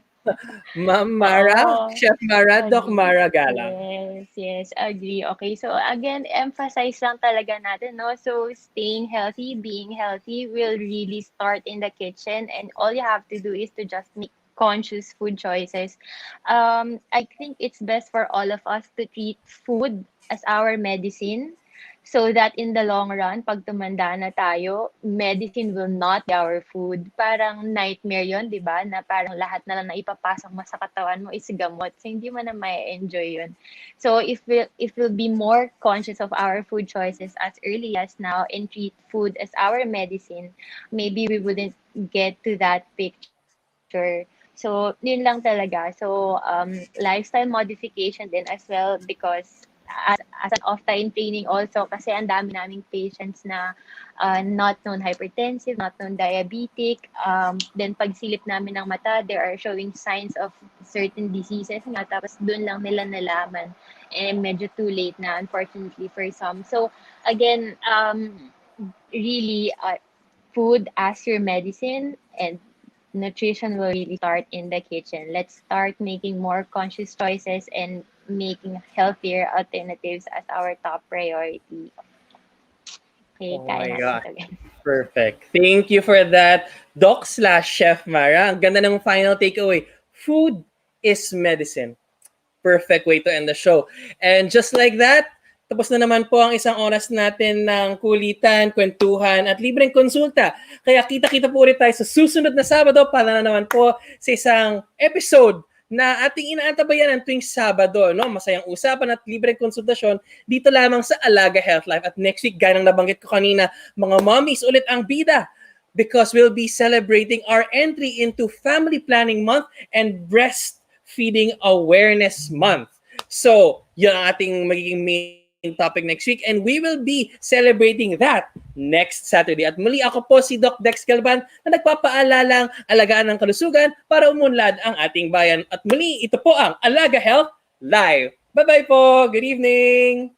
Ma'am Mara, Chef Mara, Doc Mara Galang. Yes, agree. Okay, so again, emphasize lang talaga natin, no? So, staying healthy, being healthy will really start in the kitchen, and all you have to do is to just make conscious food choices. I think it's best for all of us to treat food as our medicine, so that in the long run, pag tumanda na tayo, medicine will not be our food. Parang nightmare yon, di ba? Na parang lahat na lang na ipapasok mo sa katawan mo is gamot. So, hindi mo na may enjoy yun. So, if we'll be more conscious of our food choices as early as now and treat food as our medicine, maybe we wouldn't get to that picture. So, yun lang talaga. So, lifestyle modification din as well, because as an off-time training also, kasi ang dami naming patients na not known hypertensive, not known diabetic. Then pagsilip namin ng mata, they are showing signs of certain diseases nga, tapos dun lang nila nalaman. And medyo too late na, unfortunately, for some. So, again, really, food as your medicine, and nutrition will really start in the kitchen. Let's start making more conscious choices and making healthier alternatives as our top priority. Okay, Oh my God. Perfect. Thank you for that, Doc/Chef Mara. Ang ganda ng final takeaway. Food is medicine. Perfect way to end the show. And just like that, tapos na naman po ang isang oras natin ng kulitan, kwentuhan, at libreng konsulta. Kaya kita-kita po ulit tayo sa susunod na Sabado para na naman po sa isang episode na ating inaantabayan ng tuwing Sabado. No? Masayang usapan at libreng konsultasyon dito lamang sa Alaga Health Life. At next week, gaya ng nabanggit ko kanina, mga mommies ulit ang bida, because we'll be celebrating our entry into Family Planning Month and Breastfeeding Awareness Month. So, yun ang ating magiging main topic next week, and we will be celebrating that next Saturday. At muli, ako po si Doc Dexter Galban na nagpapaalalang alagaan ng kalusugan para umunlad ang ating bayan. At muli, ito po ang Alaga Health Live. Bye-bye po! Good evening!